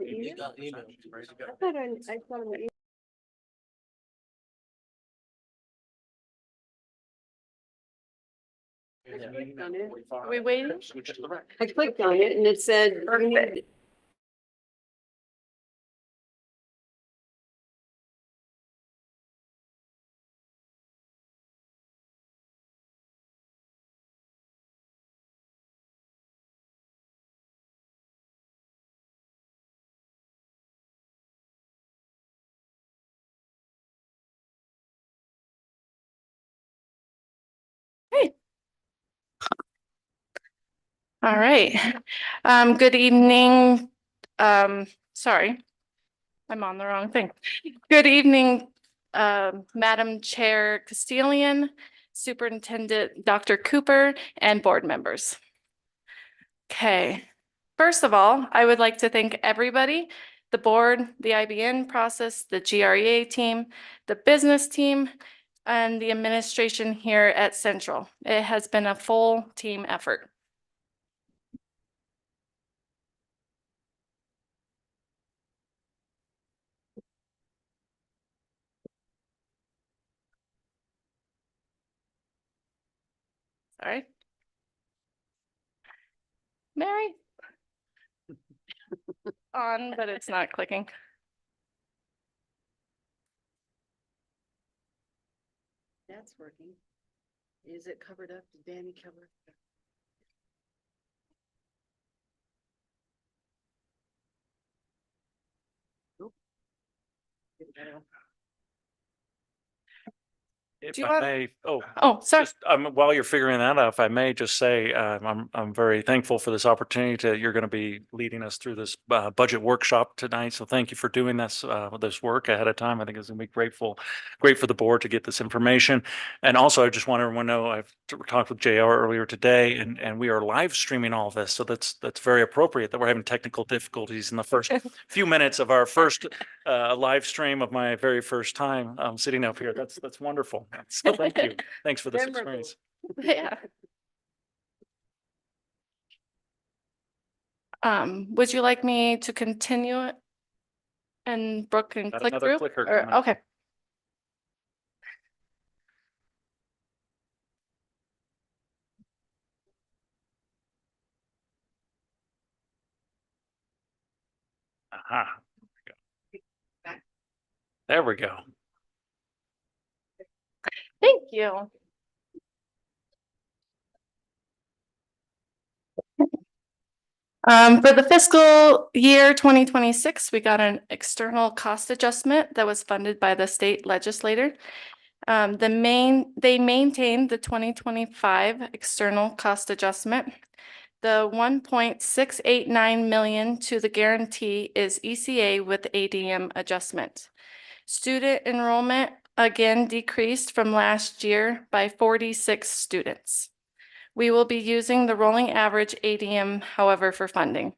You got email. I thought I saw an email. Are we waiting? I clicked on it and it said. Perfect. Hey. All right. Good evening. Sorry, I'm on the wrong thing. Good evening, Madam Chair Castilian, Superintendent Dr. Cooper, and board members. Okay, first of all, I would like to thank everybody, the board, the IBN process, the GREA team, the business team, and the administration here at Central. It has been a full team effort. Sorry. Mary? On, but it's not clicking. That's working. Is it covered up? Did Danny cover it? Nope. If Do you I want- may, Oh, sorry. just, while you're figuring that out, if I may just say, I'm very thankful for this opportunity you're going to be leading us through this budget workshop tonight. So thank you for doing this work ahead of time. I think it's going to be great for the board to get this information. And also, I just want everyone to know I've talked with JR earlier today, and we are live streaming all of this. So that's very appropriate that we're having technical difficulties in the first few minutes of our first live stream of my very first time sitting up here. That's wonderful. So thank you. Thanks for this Memorable. experience. Yeah. Would you like me to continue it? And Brooke can Got click another through? clicker Or- coming. Okay. Aha. There we go. Thank you. For the fiscal year 2026, we got an external cost adjustment that was funded by the state legislator. They maintained the 2025 external cost adjustment. The 1.689 million to the guarantee is ECA with ADM adjustment. Student enrollment again decreased from last year by 46 students. We will be using the rolling average ADM, however, for funding.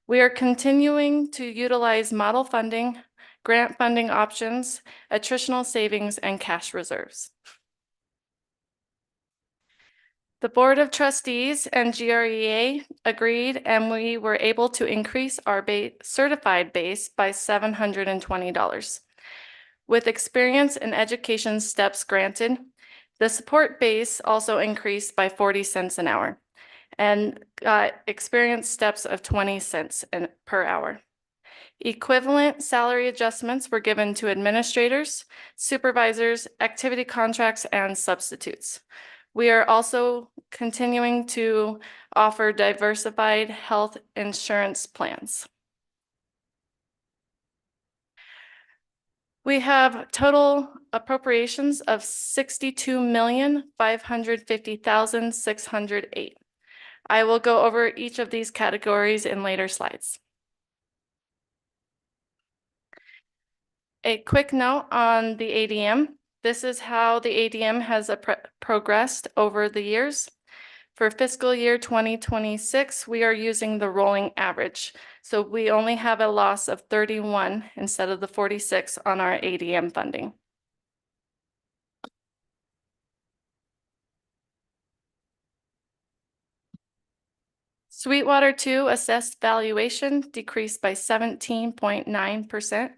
We are continuing to utilize model funding, grant funding options, attritional savings, and cash reserves. The Board of Trustees and GREA agreed, and we were able to increase our certified base by $720. With experience and education steps granted, the support base also increased by 40 cents an hour and got experience steps of 20 cents per hour. Equivalent salary adjustments were given to administrators, supervisors, activity contracts, and substitutes. We are also continuing to offer diversified health insurance plans. We have total appropriations of $62,550,608. I will go over each of these categories in later slides. A quick note on the ADM. This is how the ADM has progressed over the years. For fiscal year 2026, we are using the rolling average. So we only have a loss of 31 instead of the 46 on our ADM funding. Sweetwater 2 assessed valuation decreased by 17.9%,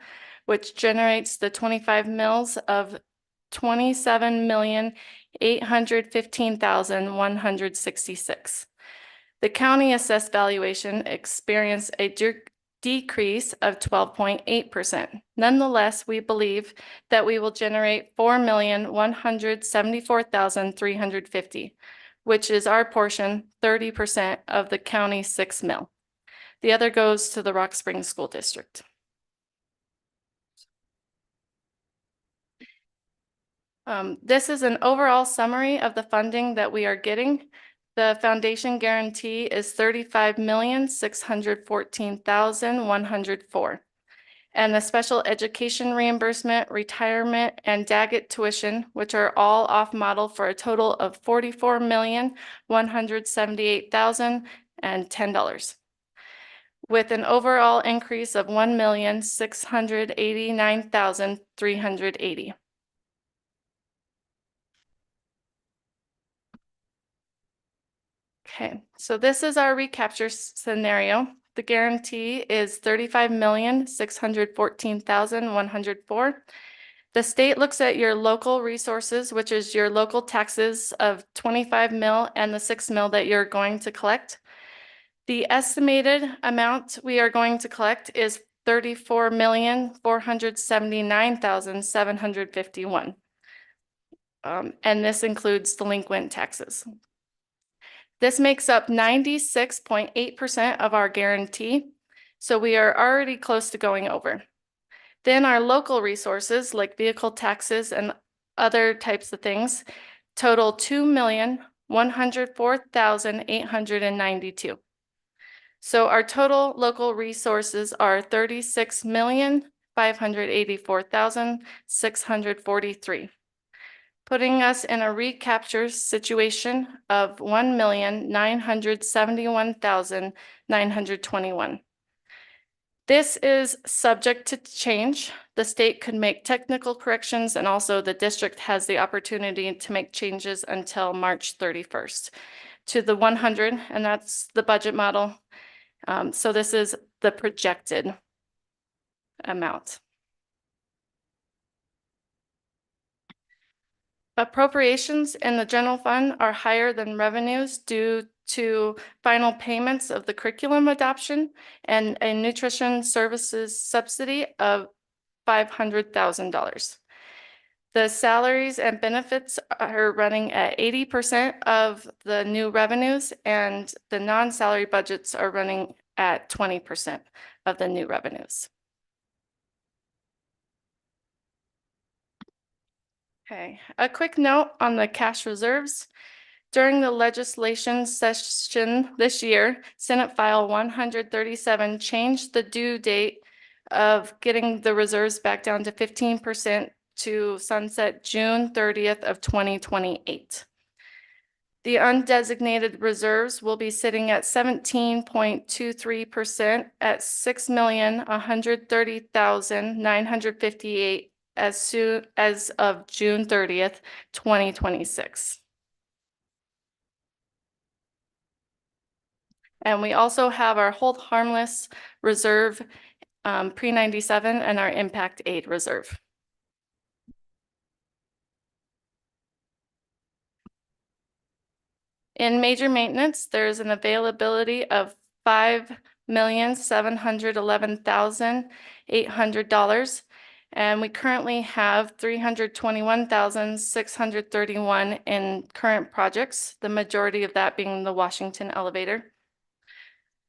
which generates the 25 mills of 27,815,166. The county assessed valuation experienced a decrease of 12.8%. Nonetheless, we believe that we will generate 4,174,350, which is our portion, 30% of the county's 6 mill. The other goes to the Rock Springs School District. This is an overall summary of the funding that we are getting. The foundation guarantee is 35,614,104. And the special education reimbursement, retirement, and Daggett tuition, which are all off model for a total of $44,178,010, with an overall increase of $1,689,380. Okay, so this is our recapture scenario. The guarantee is 35,614,104. The state looks at your local resources, which is your local taxes of 25 mil and the 6 mil that you're going to collect. The estimated amount we are going to collect is 34,479,751. And this includes delinquent taxes. This makes up 96.8% of our guarantee, so we are already close to going over. Then our local resources, like vehicle taxes and other types of things, total $2,104,892. So our total local resources are $36,584,643. Putting us in a recapture situation of $1,971,921. This is subject to change. The state could make technical corrections, and also the district has the opportunity to make changes until March 31st to the 100, and that's the budget model. So this is the projected amount. Appropriations in the general fund are higher than revenues due to final payments of the curriculum adoption and a nutrition services subsidy of $500,000. The salaries and benefits are running at 80% of the new revenues, and the non-salary budgets are running at 20% of the new revenues. Okay, a quick note on the cash reserves. During the legislation session this year, Senate File 137 changed the due date of getting the reserves back down to 15% to sunset June 30th of 2028. The undesignated reserves will be sitting at 17.23% at $6,130,958 as soon as of June 30th, 2026. And we also have our hold harmless reserve pre-97 and our impact aid reserve. In major maintenance, there's an availability of $5,711,800. And we currently have $321,631 in current projects, the majority of that being the Washington elevator.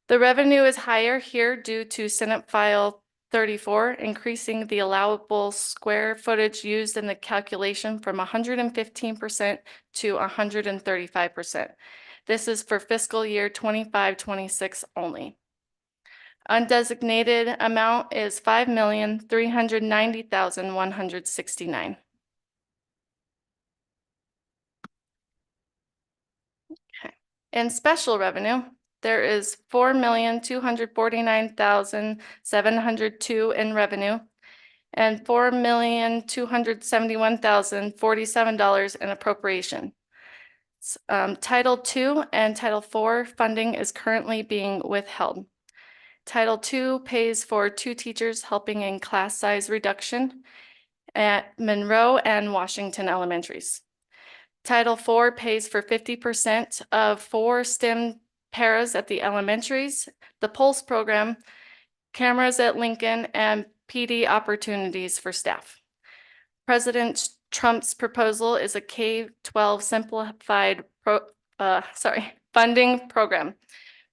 The revenue is higher here due to Senate File 34, increasing the allowable square footage used in the calculation from 115% to 135%. This is for fiscal year 25-26 only. Undesignated amount is $5,390,169. Okay. In special revenue, there is $4,249,702 in revenue and $4,271,047 in appropriation. Title II and Title IV funding is currently being withheld. Title II pays for 2 teachers helping in class size reduction at Monroe and Washington elementaries. Title IV pays for 50% of 4 STEM paras at the elementaries, the Pulse program, cameras at Lincoln, and PD opportunities for staff. President Trump's proposal is a K-12 simplified funding program,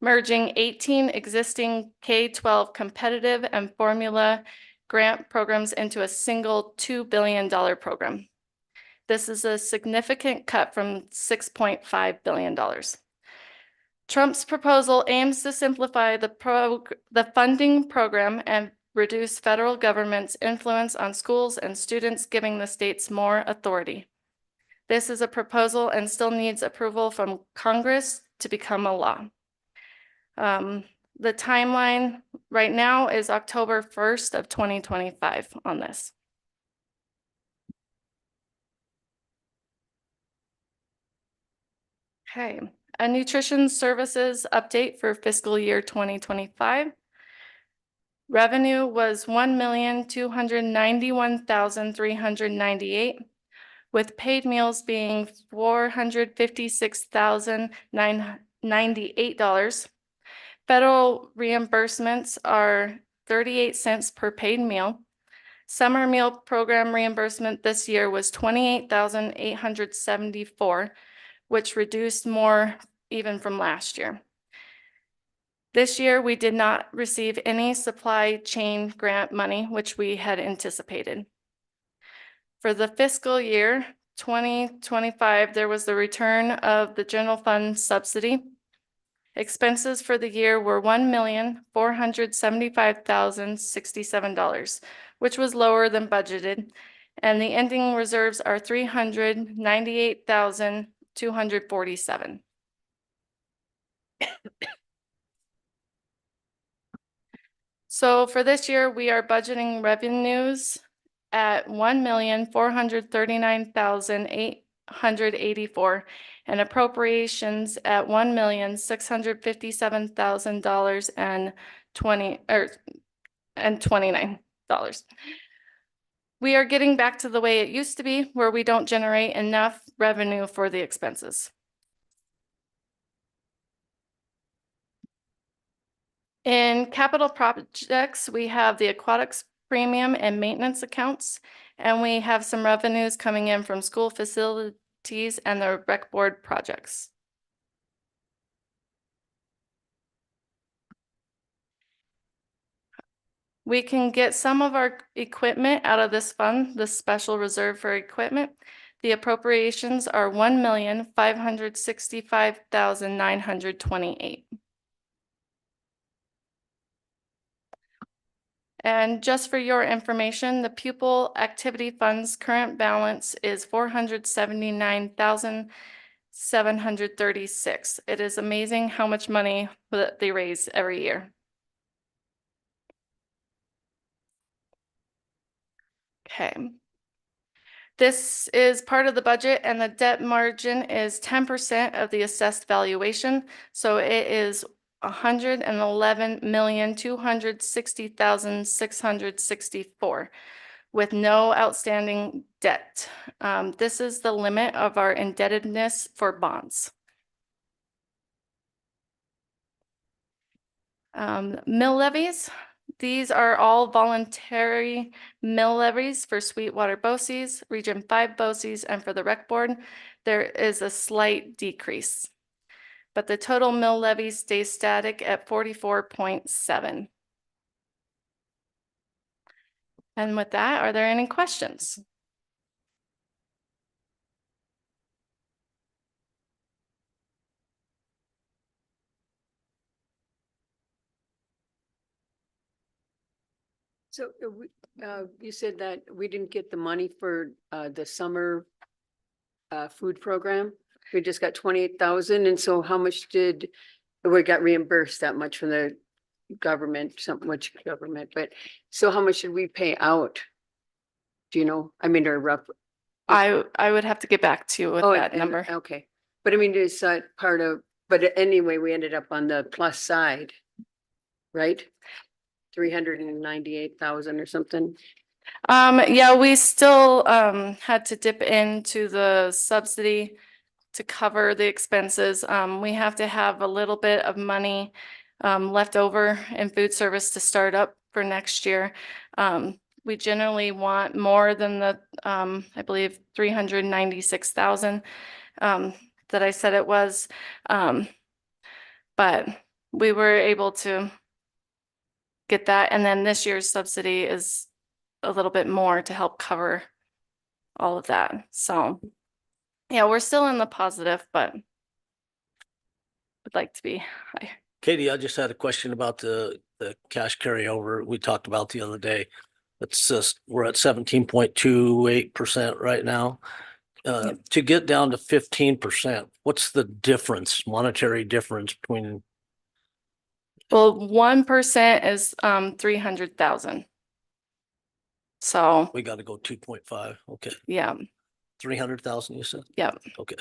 merging 18 existing K-12 competitive and formula grant programs into a single $2 billion program. This is a significant cut from $6.5 billion. Trump's proposal aims to simplify the funding program and reduce federal government's influence on schools and students, giving the states more authority. This is a proposal and still needs approval from Congress to become a law. The timeline right now is October 1st of 2025 on this. Okay, a nutrition services update for fiscal year 2025. Revenue was $1,291,398, with paid meals being $456,998. Federal reimbursements are 38 cents per paid meal. Summer meal program reimbursement this year was 28,874, which reduced more even from last year. This year, we did not receive any supply chain grant money, which we had anticipated. For the fiscal year 2025, there was the return of the general fund subsidy. Expenses for the year were $1,475,067, which was lower than budgeted, and the ending reserves are $398,247. So for this year, we are budgeting revenues at $1,439,884 and appropriations at $1,657,029. We are getting back to the way it used to be, where we don't generate enough revenue for the expenses. In capital projects, we have the aquatics premium and maintenance accounts, and we have some revenues coming in from school facilities and the rec board projects. We can get some of our equipment out of this fund, the special reserve for equipment. The appropriations are $1,565,928. And just for your information, the pupil activity fund's current balance is $479,736. It is amazing how much money that they raise every year. Okay. This is part of the budget, and the debt margin is 10% of the assessed valuation. So it is $111,260,664 with no outstanding debt. This is the limit of our indebtedness for bonds. Mill levies. These are all voluntary mill levies for Sweetwater BOCES, Region 5 BOCES, and for the rec board. There is a slight decrease, but the total mill levy stays static at 44.7. And with that, are there any questions? So you said that we didn't get the money for the summer food program. We just got 28,000. And so how much did we got reimbursed that much from the government, which government, but so how much should we pay out? Do you know? I mean, or rough. I would have to get back to you with that and- number. Okay. But I mean, it's part of, but anyway, we ended up on the plus side, right? 398,000 or something. Yeah, we still had to dip into the subsidy to cover the expenses. We have to have a little bit of money left over in food service to start up for next year. We generally want more than the I believe 396,000 that I said it was. But we were able to get that, and then this year's subsidy is a little bit more to help cover all of that. So yeah, we're still in the positive, but would like to be higher. Katie, I just had a question about the cash carryover we talked about the other day. It's just, we're at 17.28% right now. To get down to 15%, what's the difference, monetary difference between, Well, 1% is 300,000. So we gotta go 2.5, okay, yeah, 300,000 you said? yeah, Okay.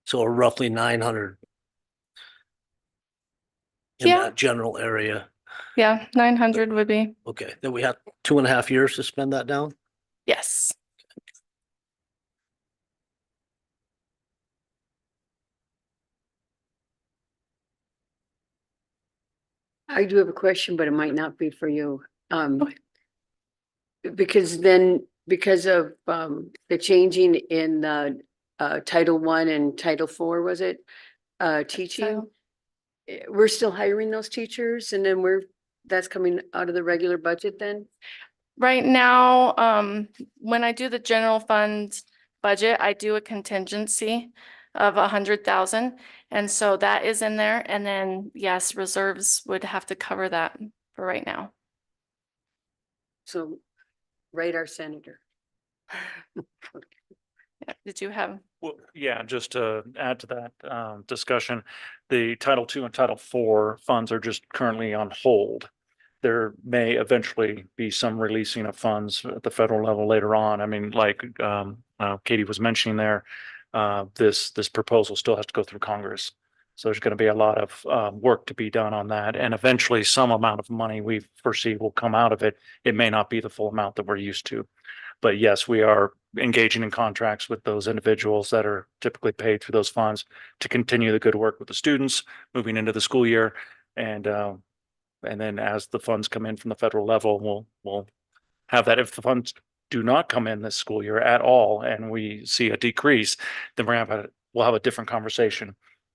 So roughly 900 in Yeah. that general area. yeah, 900 would be, Okay, then we have 2.5 years to spend that down? yes. I do have a question, but it might not be for you. Okay. Because then, because of the changing in the Title I and Title IV, was it? Teaching, we're still hiring those teachers and then that's coming out of the regular budget then? Right now, when I do the general fund budget, I do a contingency of 100,000. And so that is in there. And then, yes, reserves would have to cover that for right now. So, write our senator. Yeah. Did you have? Well, yeah, just to add to that discussion, the Title II and Title IV funds are just currently on hold. There may eventually be some releasing of funds at the federal level later on. I mean, like Katie was mentioning there, this proposal still has to go through Congress. So there's going to be a lot of work to be done on that. And eventually some amount of money we foresee will come out of it. It may not be the full amount that we're used to. But yes, we are engaging in contracts with those individuals that are typically paid through those funds to continue the good work with the students moving into the school year. And then as the funds come in from the federal level, we'll have that. If the funds do not come in this school year at all, and we see a decrease, then we'll have a different conversation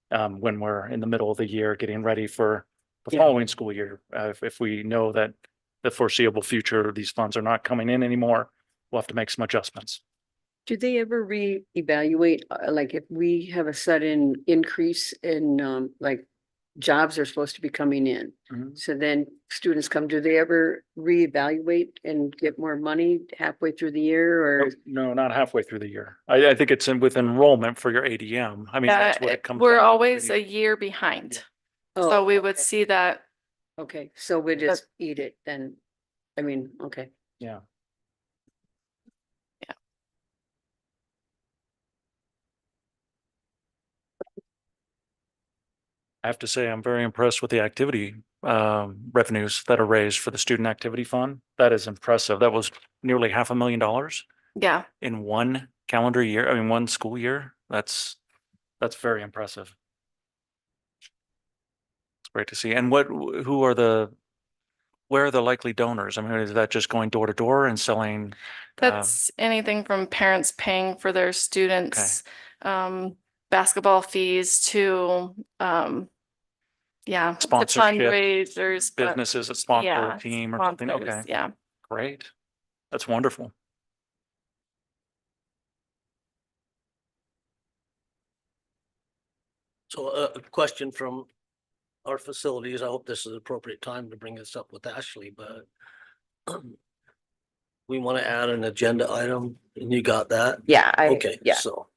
when we're in the middle of the year, getting ready for the Yeah. following school year. If we know that the foreseeable future, these funds are not coming in anymore, we'll have to make some adjustments. Do they ever reevaluate, like if we have a sudden increase in like jobs are supposed to be coming in? Mhm. So then students come, do they ever reevaluate and get more money halfway through the year or? No, not halfway through the year. I think it's with enrollment for your ADM. I mean, that's what it comes. We're down to. always a year behind. Oh, So we would okay. see that. Okay, so we just eat it then. I mean, okay. Yeah. Yeah. I have to say, I'm very impressed with the activity revenues that are raised for the student activity fund. That is impressive. That was nearly $500,000 Yeah. in one calendar year. I mean, one school year. That's very impressive. It's great to see. And where are the likely donors? I mean, is that just going door to door and selling? That's anything from parents paying for their students, basketball fees to, yeah, to Sponsorship, fundraisers, but businesses that sponsor yeah, a team or something? sponsors, Okay, yeah. great. That's wonderful. So a question from our facilities, I hope this is the appropriate time to bring this up with Ashley, but we want to add an agenda item and you got that? Yeah, Okay, so.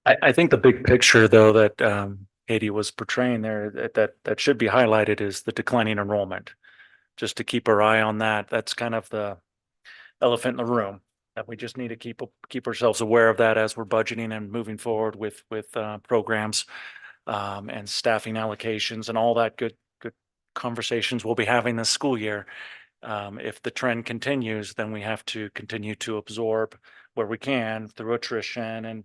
I think the big picture though that Katie was portraying there, that should be highlighted is the declining enrollment. Just to keep our eye on that. That's kind of the elephant in the room, that we just need to keep ourselves aware of that as we're budgeting and moving forward with programs and staffing allocations and all that good conversations we'll be having this school year. If the trend continues, then we have to continue to absorb where we can through attrition and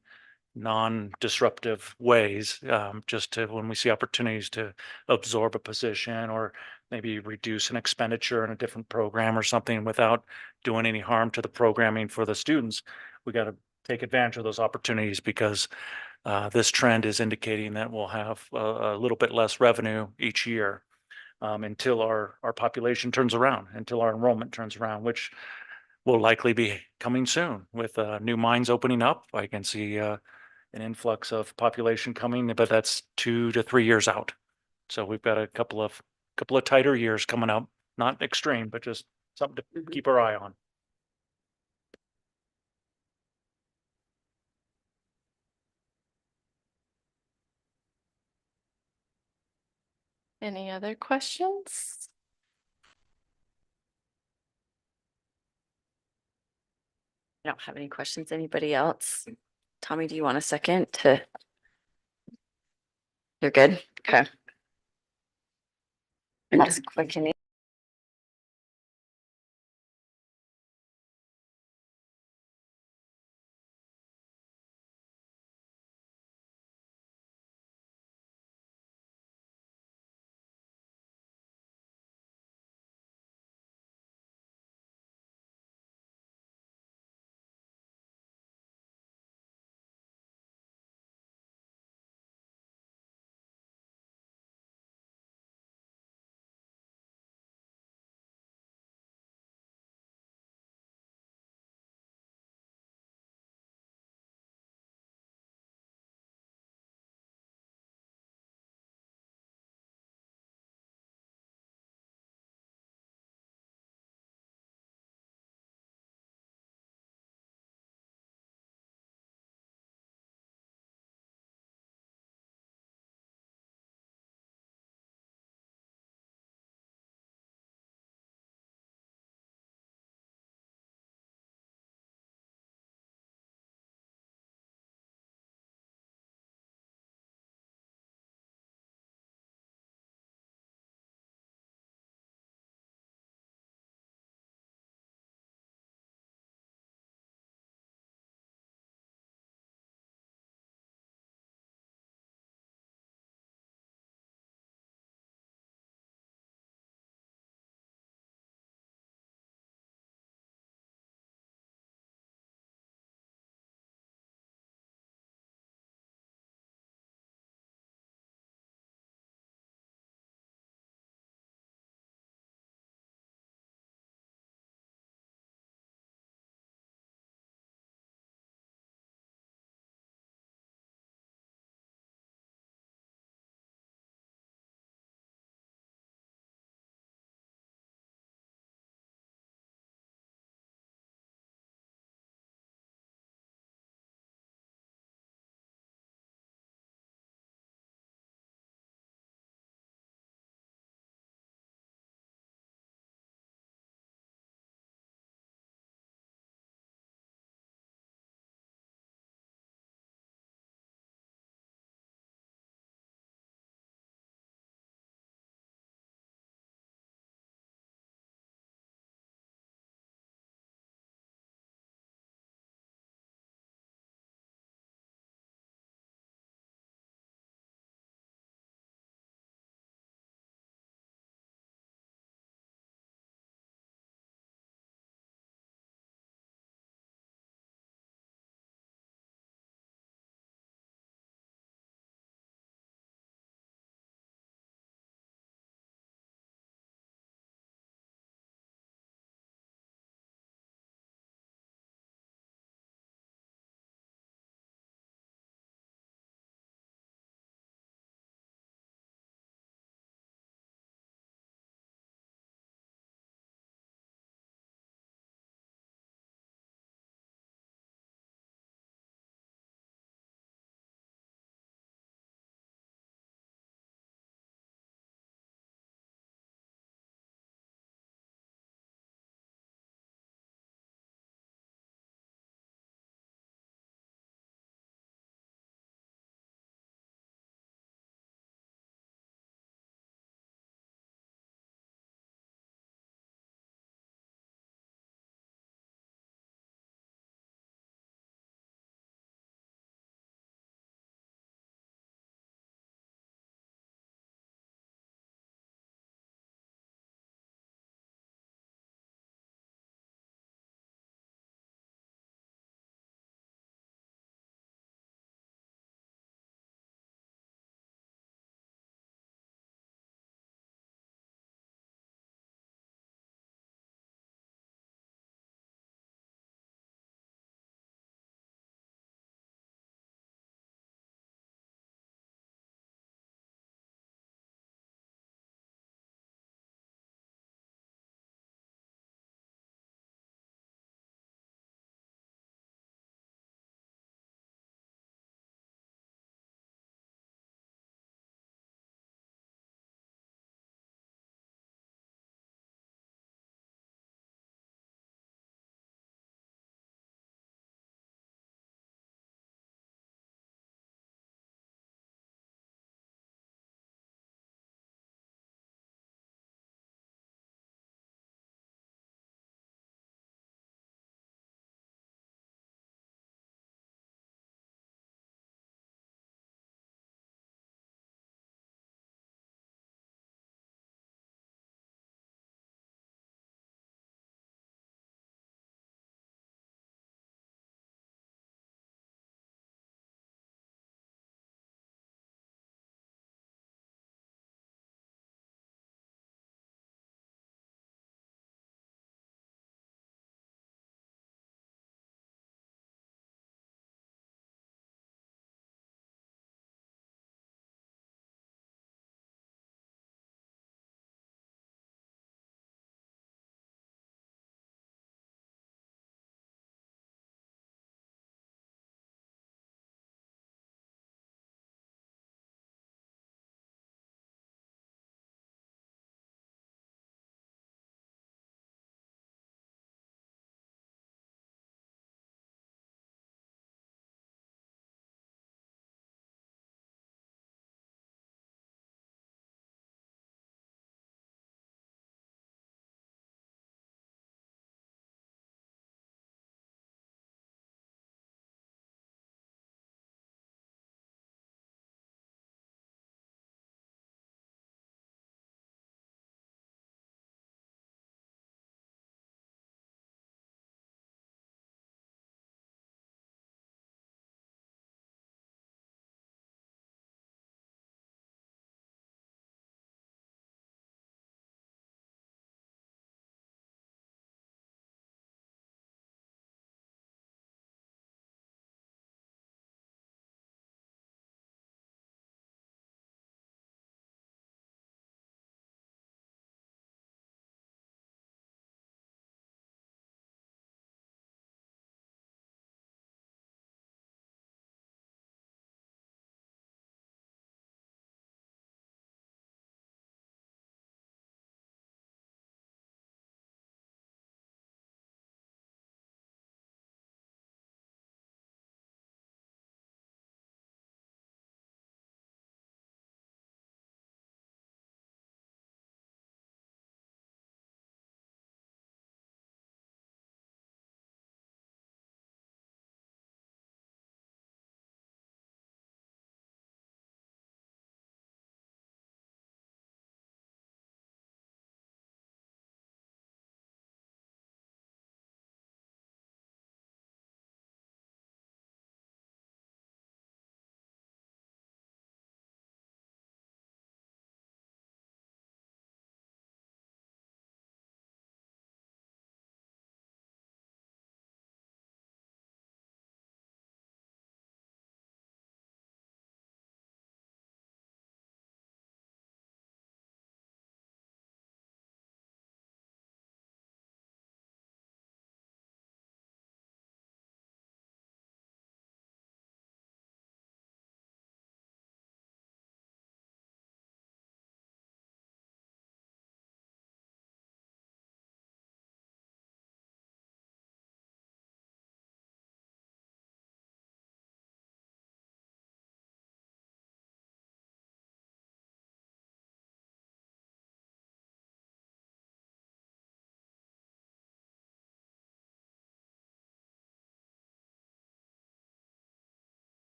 non-disruptive ways, just to, when we see opportunities to absorb a position or maybe reduce an expenditure in a different program or something without doing any harm to the programming for the students, we got to take advantage of those opportunities, because this trend is indicating that we'll have a little bit less revenue each year, until our population turns around, until our enrollment turns around, which will likely be coming soon with new mines opening up. I can see an influx of population coming, but that's 2 to 3 years out. So we've got a couple of tighter years coming up, not extreme, but just something to Mhm. keep our eye on. Any other questions? I don't have any questions. Anybody else? Tommy, do you want a second to? You're good? Okay. That's quick and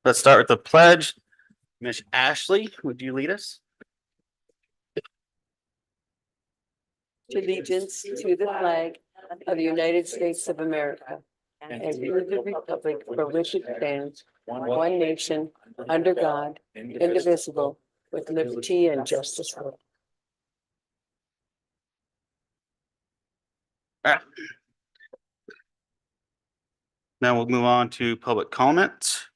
Let's start with the pledge. Miss Ashley, would you lead us? Allegiance to the flag of the United States of America and to the republic for which it stands, one nation, under God, indivisible, with liberty and justice for all. Alright. Now we'll move on to public comments.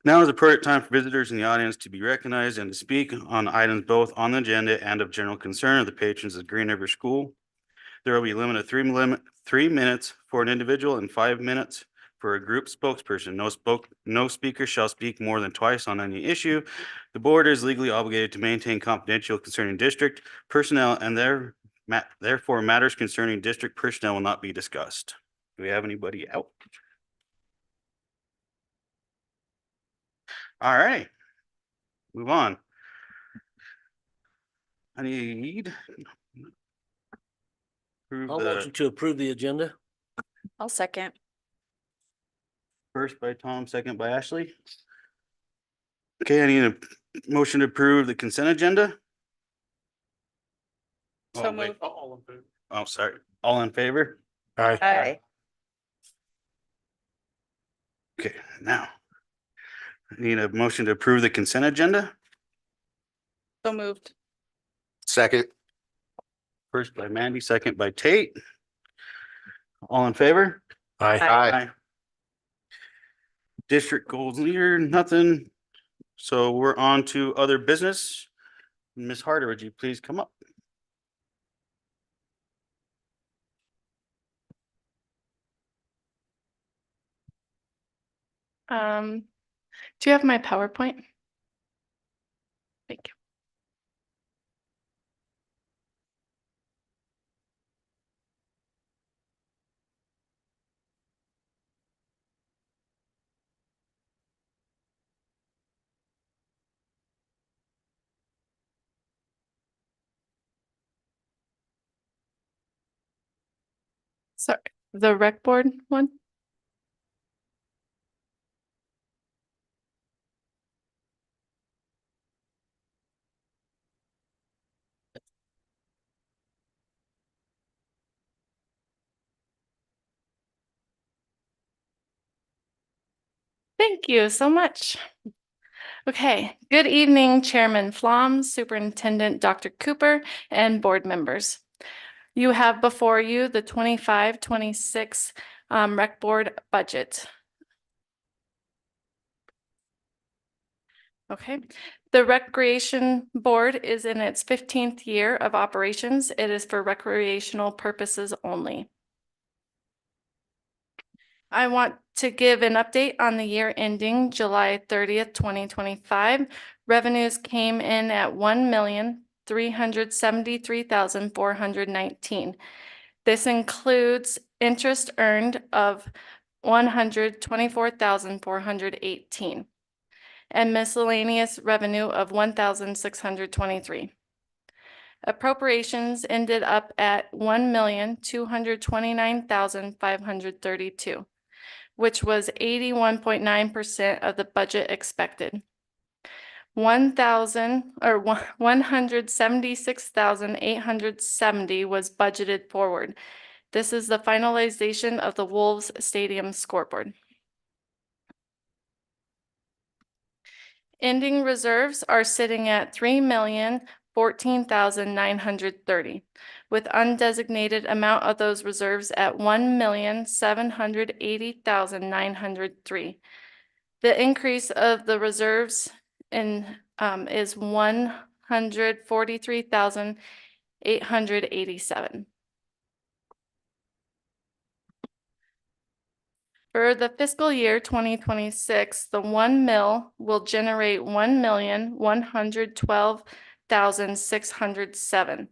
Now is the appropriate time for visitors in the audience to be recognized and to speak on items both on the agenda and of general concern of the patrons of Green River School. There will be a limit of 3 minutes for an individual and 5 minutes for a group spokesperson. No speaker shall speak more than twice on any issue. The board is legally obligated to maintain confidential concerning district personnel, and therefore matters concerning district personnel will not be discussed. Do we have anybody out? All right. Move on. I need. Approve I'll the motion to approve the agenda. I'll second. first by Tom, second by Ashley. Okay, I need a motion to approve the consent agenda. So Oh, wait. moved. Oh, sorry. All in favor? Aye. Okay, now. I need a motion to approve the consent agenda. So moved. Second. First by Mandy, second by Tate. All in favor? Aye. District goals leader, nothing. So we're on to other business. Ms. Harder, would you please come up? Do you have my PowerPoint? Thank you. Sorry, the rec board one? Thank you so much. Okay, good evening, Chairman Flom, Superintendent Dr. Cooper, and board members. You have before you the 25-26 rec board budget. Okay, the Recreation Board is in its 15th year of operations. It is for recreational purposes only. I want to give an update on the year ending July 30th, 2025. Revenues came in at $1,373,419. This includes interest earned of $124,418 and miscellaneous revenue of $1,623. Appropriations ended up at $1,229,532, which was 81.9% of the budget expected. $176,870 was budgeted forward. This is the finalization of the Wolves Stadium scoreboard. Ending reserves are sitting at $3,014,930, with undesignated amount of those reserves at $1,780,903. The increase of the reserves in is $143,887. For the fiscal year 2026, the 1 mil will generate $1,112,607.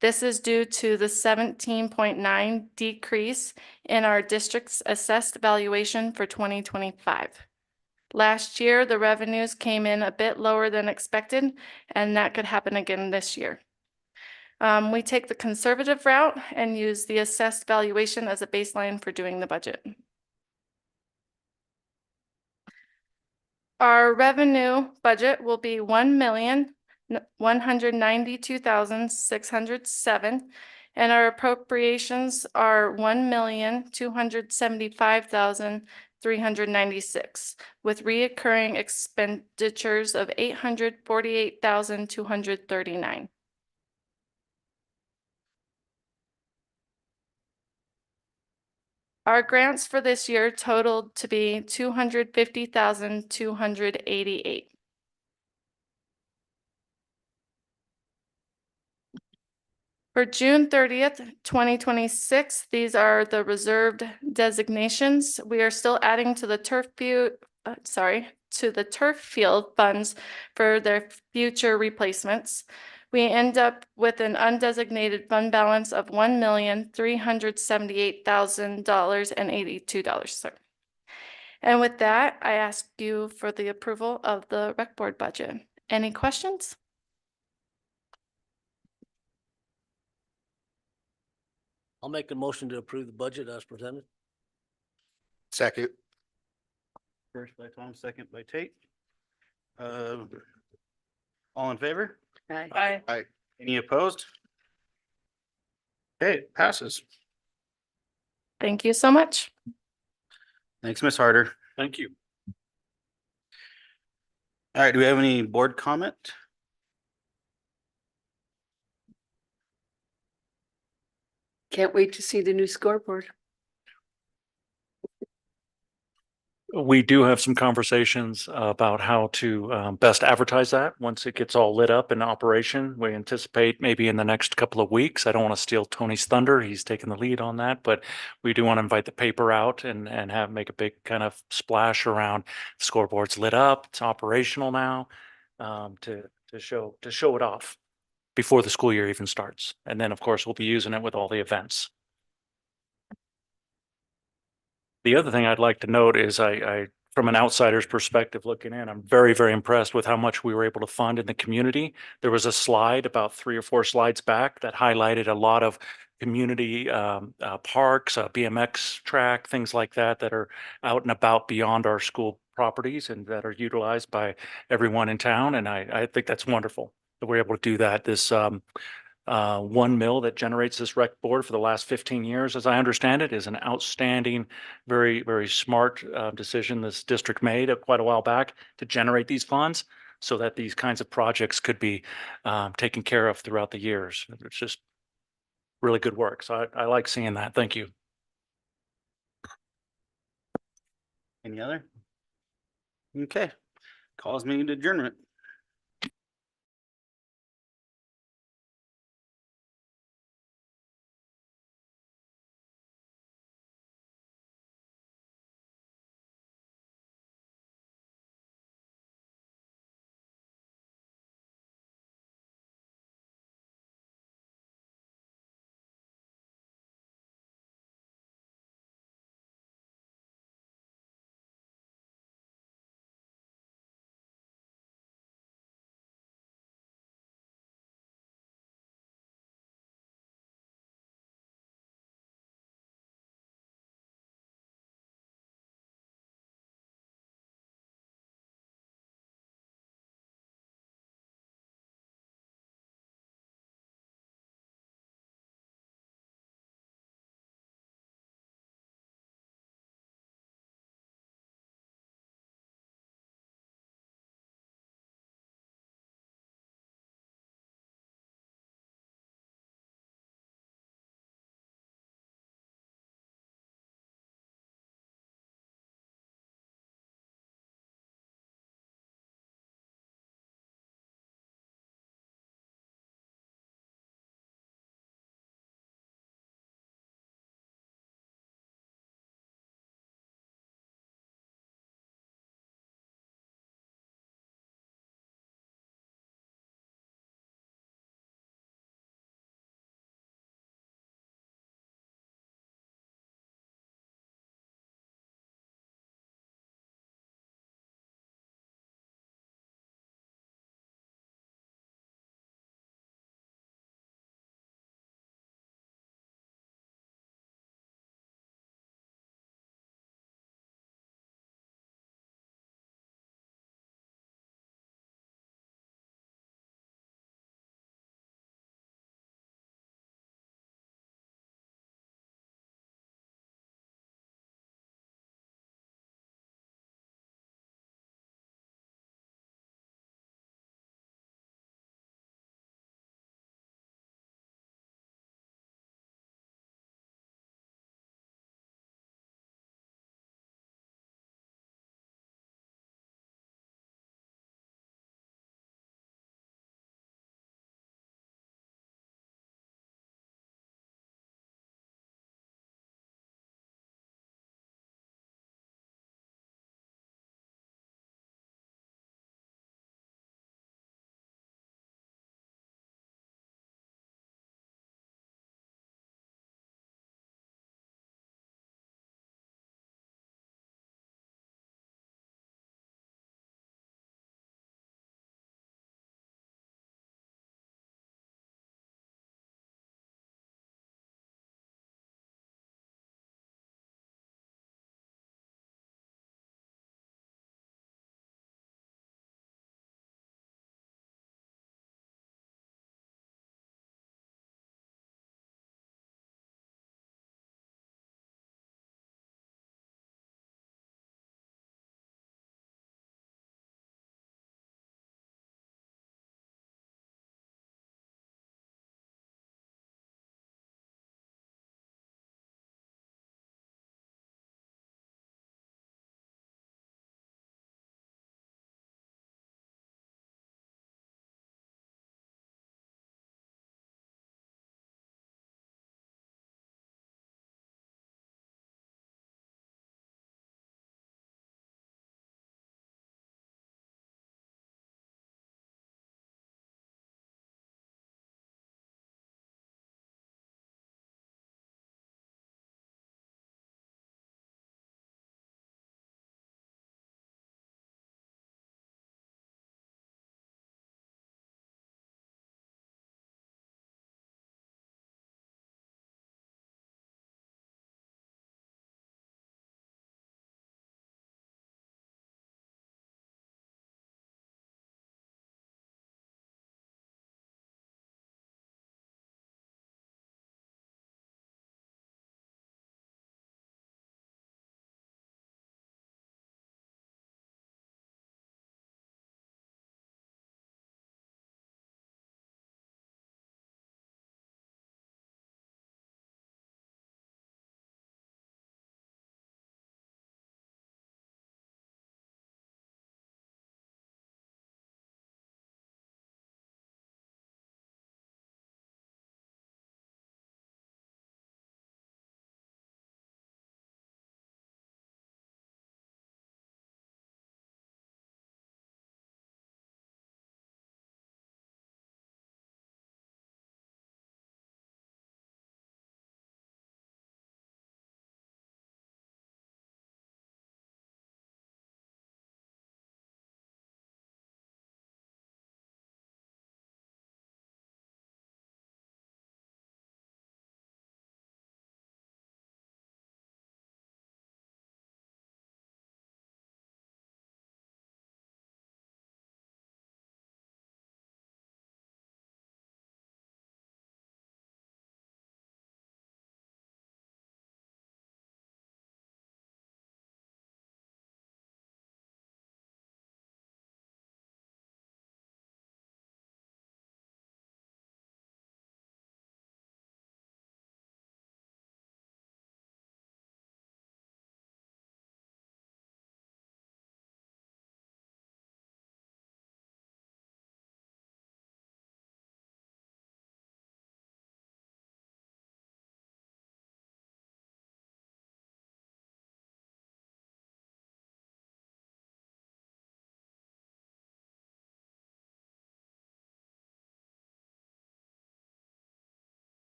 This is due to the 17.9 decrease in our district's assessed valuation for 2025. Last year, the revenues came in a bit lower than expected, and that could happen again this year. We take the conservative route and use the assessed valuation as a baseline for doing the budget. Our revenue budget will be 1,192,607. And our appropriations are 1,275,396, with reoccurring expenditures of 848,239. Our grants for this year totaled to be 250,288. For June 30th, 2026, these are the reserved designations. We are still adding to the turf field funds for their future replacements. We end up with an undesignated fund balance of $1,378,082, sir. And with that, I ask you for the approval of the rec board budget. Any questions? I'll make a motion to approve the budget as presented. Second. First by Tom, second by Tate. All in favor? Aye. Aye. Any opposed? Okay, passes. Thank you so much. Thanks, Ms. Harder. Thank you. All right, do we have any board comment? Can't wait to see the new scoreboard. We do have some conversations about how to best advertise that once it gets all lit up in operation. We anticipate maybe in the next couple of weeks. I don't want to steal Tony's thunder. He's taking the lead on that, but we do want to invite the paper out and make a big kind of splash around the scoreboard's lit up. It's operational now, to show it off before the school year even starts. And then, of course, we'll be using it with all the events. The other thing I'd like to note is from an outsider's perspective looking in, I'm very, very impressed with how much we were able to fund in the community. There was a slide about 3 or 4 slides back that highlighted a lot of community parks, BMX track, things like that are out and about beyond our school properties and that are utilized by everyone in town. And I think that's wonderful that we're able to do that. This one mill that generates this rec board for the last 15 years, as I understand it, is an outstanding, very, very smart decision this district made quite a while back to generate these funds so that these kinds of projects could be taken care of throughout the years. It's just really good work. So I like seeing that. Thank you. Any other? Okay, calls me to adjournment.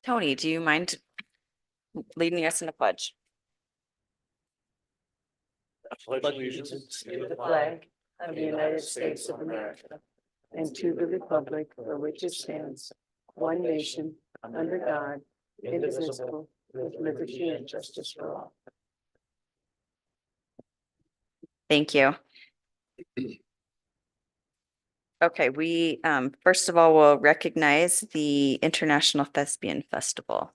Tony, do you mind leading us in a pledge? To the flag of the United States of America and to the republic for which it stands, one nation, under God, indivisible, with liberty and justice for all. Thank you. Okay, we first of all will recognize the International Thespian Festival.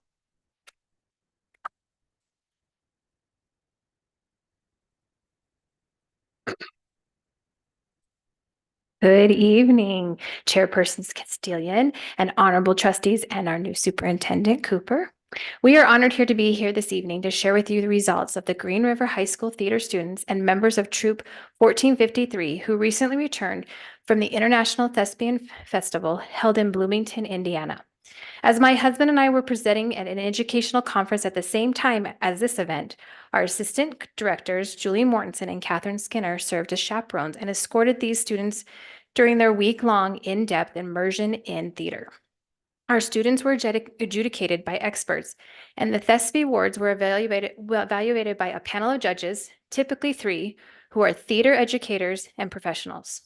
Good evening, Chairpersons Castilian and honorable trustees and our new superintendent Cooper. We are honored here to be here this evening to share with you the results of the Green River High School theater students and members of Troop 1453 who recently returned from the International Thespian Festival held in Bloomington, Indiana. As my husband and I were presenting at an educational conference at the same time as this event, our assistant directors, Julie Mortensen and Catherine Skinner, served as chaperones and escorted these students during their week-long in-depth immersion in theater. Our students were adjudicated by experts, and the Thespi Awards were evaluated by a panel of judges, typically 3, who are theater educators and professionals.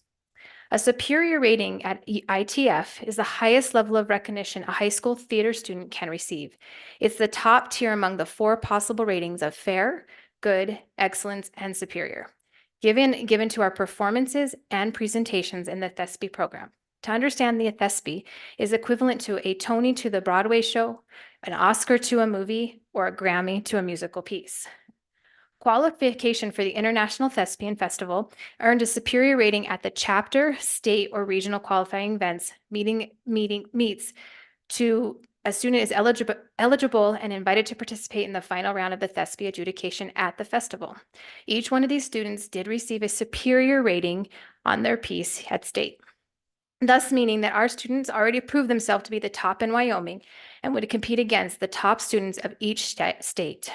A superior rating at ITF is the highest level of recognition a high school theater student can receive. It's the top tier among the 4 possible ratings of fair, good, excellence, and superior, given to our performances and presentations in the Thespi program. To understand the Thespi is equivalent to a Tony to the Broadway show, an Oscar to a movie, or a Grammy to a musical piece. Qualification for the International Thespian Festival earned a superior rating at the chapter, state, or regional qualifying events meets to a student is eligible and invited to participate in the final round of the Thespi adjudication at the festival. Each one of these students did receive a superior rating on their piece at state, thus meaning that our students already proved themselves to be the top in Wyoming and would compete against the top students of each state.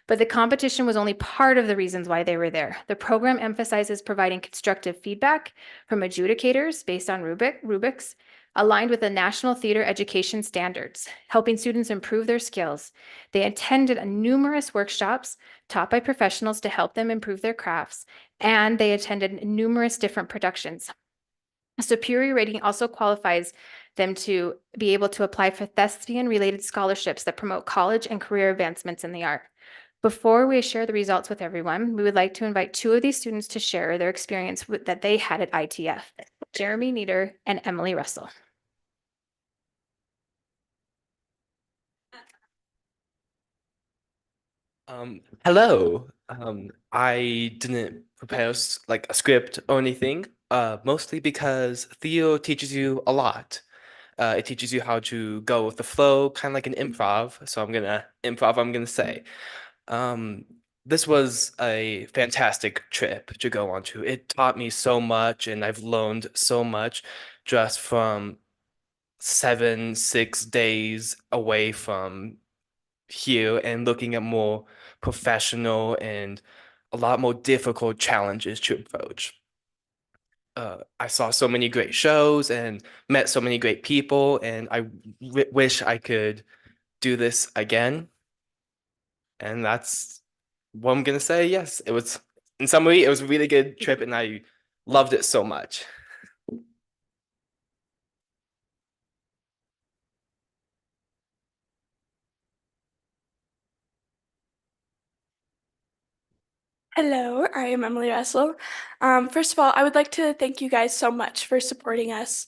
But the competition was only part of the reasons why they were there. The program emphasizes providing constructive feedback from adjudicators based on rubrics aligned with the National Theater Education Standards, helping students improve their skills. They attended numerous workshops taught by professionals to help them improve their crafts, and they attended numerous different productions. A superior rating also qualifies them to be able to apply for thespian-related scholarships that promote college and career advancements in the art. Before we share the results with everyone, we would like to invite 2 of these students to share their experience that they had at ITF, Jeremy Nieder and Emily Russell. Hello. I didn't prepare like a script or anything, mostly because Theo teaches you a lot. It teaches you how to go with the flow, kind of like an improv. So I'm gonna say. This was a fantastic trip to go on to. It taught me so much, and I've learned so much just from 6 days away from here and looking at more professional and a lot more difficult challenges to approach. I saw so many great shows and met so many great people, and I wish I could do this again. And that's what I'm gonna say. Yes, it was, in summary, it was a really good trip, and I loved it so much. Hello, I am Emily Russell. First of all, I would like to thank you guys so much for supporting us.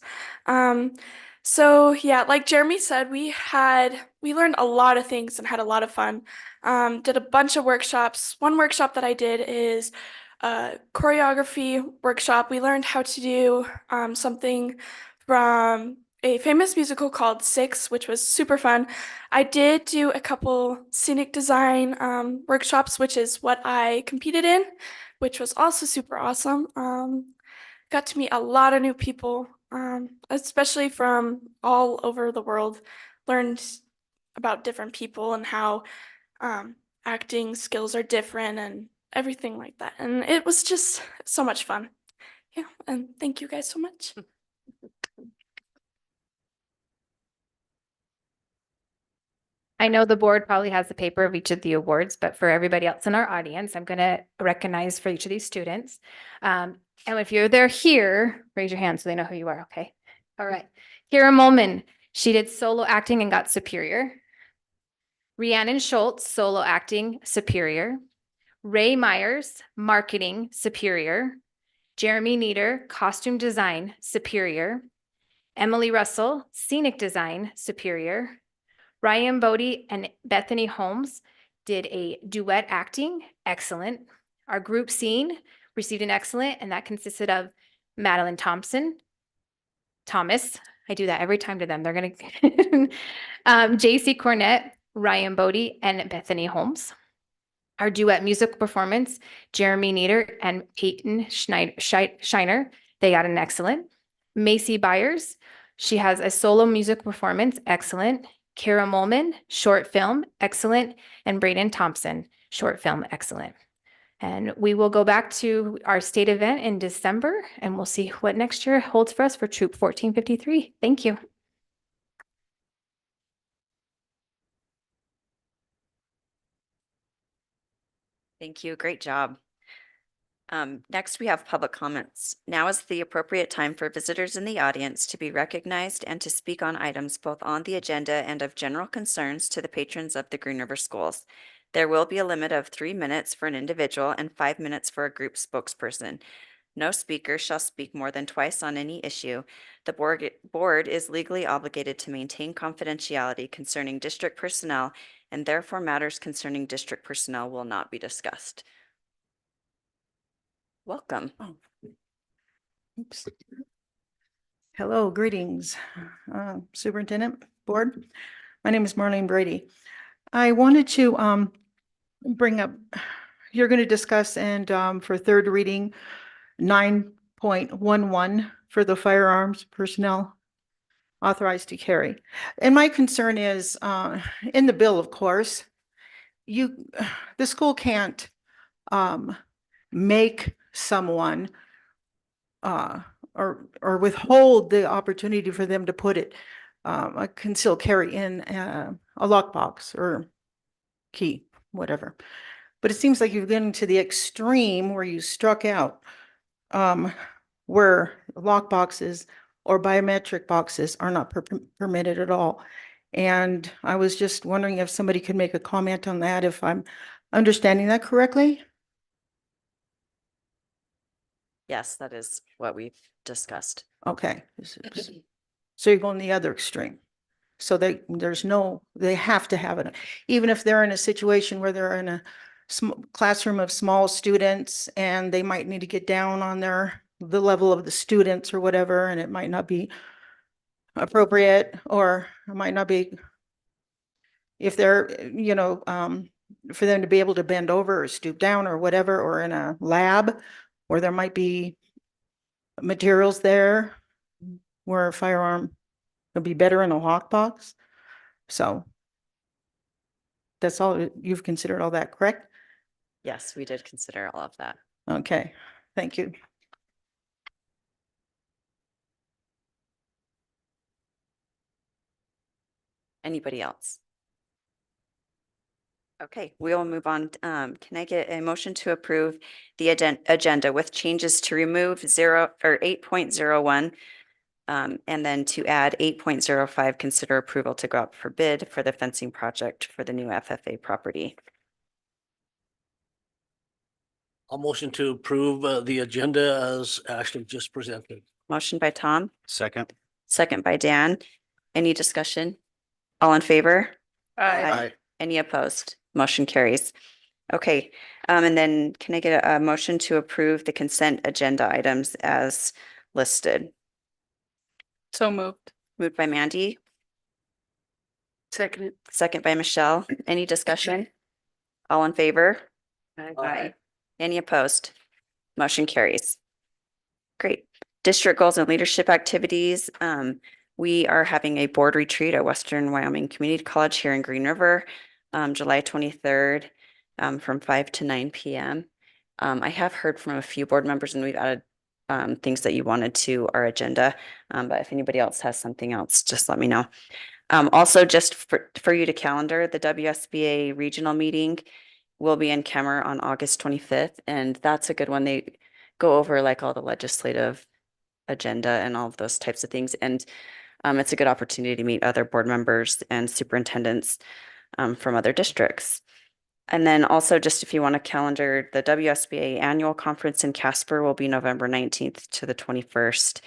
So yeah, like Jeremy said, we learned a lot of things and had a lot of fun. Did a bunch of workshops. One workshop that I did is a choreography workshop. We learned how to do something from a famous musical called Six, which was super fun. I did do a couple scenic design workshops, which is what I competed in, which was also super awesome. Got to meet a lot of new people, especially from all over the world. Learned about different people and how acting skills are different and everything like that. And it was just so much fun. Yeah, and thank you guys so much. I know the board probably has the paper of each of the awards, but for everybody else in our audience, I'm going to recognize for each of these students. And if they're here, raise your hand so they know who you are. Okay. All right. Kira Molman, she did solo acting and got superior. Rhiannon Schultz, solo acting, superior. Ray Myers, marketing, superior. Jeremy Nieder, costume design, superior. Emily Russell, scenic design, superior. Ryan Bodie and Bethany Holmes did a duet acting, excellent. Our group scene received an excellent, and that consisted of Madeline Thomas, I do that every time to them. They're going to, JC Cornett, Ryan Bodie, and Bethany Holmes. Our duet music performance, Jeremy Nieder and Peyton Shiner, they got an excellent. Macy Byers, she has a solo music performance, excellent. Kara Molman, short film, excellent. And Braden Thompson, short film, excellent. And we will go back to our state event in December, and we'll see what next year holds for us for Troop 1453. Thank you. Thank you. Great job. Next, we have public comments. Now is the appropriate time for visitors in the audience to be recognized and to speak on items both on the agenda and of general concerns to the patrons of the Green River Schools. There will be a limit of 3 minutes for an individual and 5 minutes for a group spokesperson. No speaker shall speak more than twice on any issue. The board is legally obligated to maintain confidentiality concerning district personnel, and therefore matters concerning district personnel will not be discussed. Welcome. Oops. Hello, greetings, Superintendent, Board. My name is Marlene Brady. I wanted to bring up, you're going to discuss and for third reading, 9.11 for the firearms personnel authorized to carry. And my concern is in the bill, of course, the school can't make someone or withhold the opportunity for them to put it a concealed carry in a lockbox or key, whatever. But it seems like you're getting to the extreme where you struck out where lockboxes or biometric boxes are not permitted at all. And I was just wondering if somebody could make a comment on that, if I'm understanding that correctly. Yes, that is what we've discussed. Okay. So you're going the other extreme. So they have to have it, even if they're in a situation where they're in a classroom of small students and they might need to get down on the level of the students or whatever, and it might not be appropriate, or it might not be, if they're, for them to be able to bend over or stoop down or whatever, or in a lab where there might be materials there where a firearm would be better in a lockbox. So that's all, you've considered all that, correct? Yes, we did consider all of that. Okay, thank you. Anybody else? Okay, we'll move on. Can I get a motion to approve the agenda with changes to remove 8.01 and then to add 8.05, consider approval to go out for bid for the fencing project for the new FFA property? I'll motion to approve the agenda as Ashley just presented. Motion by Tom, Second. second by Dan. Any discussion? All in favor? Aye. Any opposed? Motion carries. Okay, and then can I get a motion to approve the consent agenda items as listed? So moved. Moved by Mandy, Second. second by Michelle. Any discussion? All in favor? Aye. Any opposed? Motion carries. Great. District goals and leadership activities. We are having a board retreat at Western Wyoming Community College here in Green River, July 23rd, from 5 to 9 p.m. I have heard from a few board members and we've added things that you wanted to our agenda. But if anybody else has something else, just let me know. Also, just for you to calendar, the WSBA regional meeting will be in Kemmer on August 25th, and that's a good one. They go over like all the legislative agenda and all of those types of things. And it's a good opportunity to meet other board members and superintendents from other districts. And then also, just if you want to calendar, the WSBA annual conference in Casper will be November 19th to the 21st.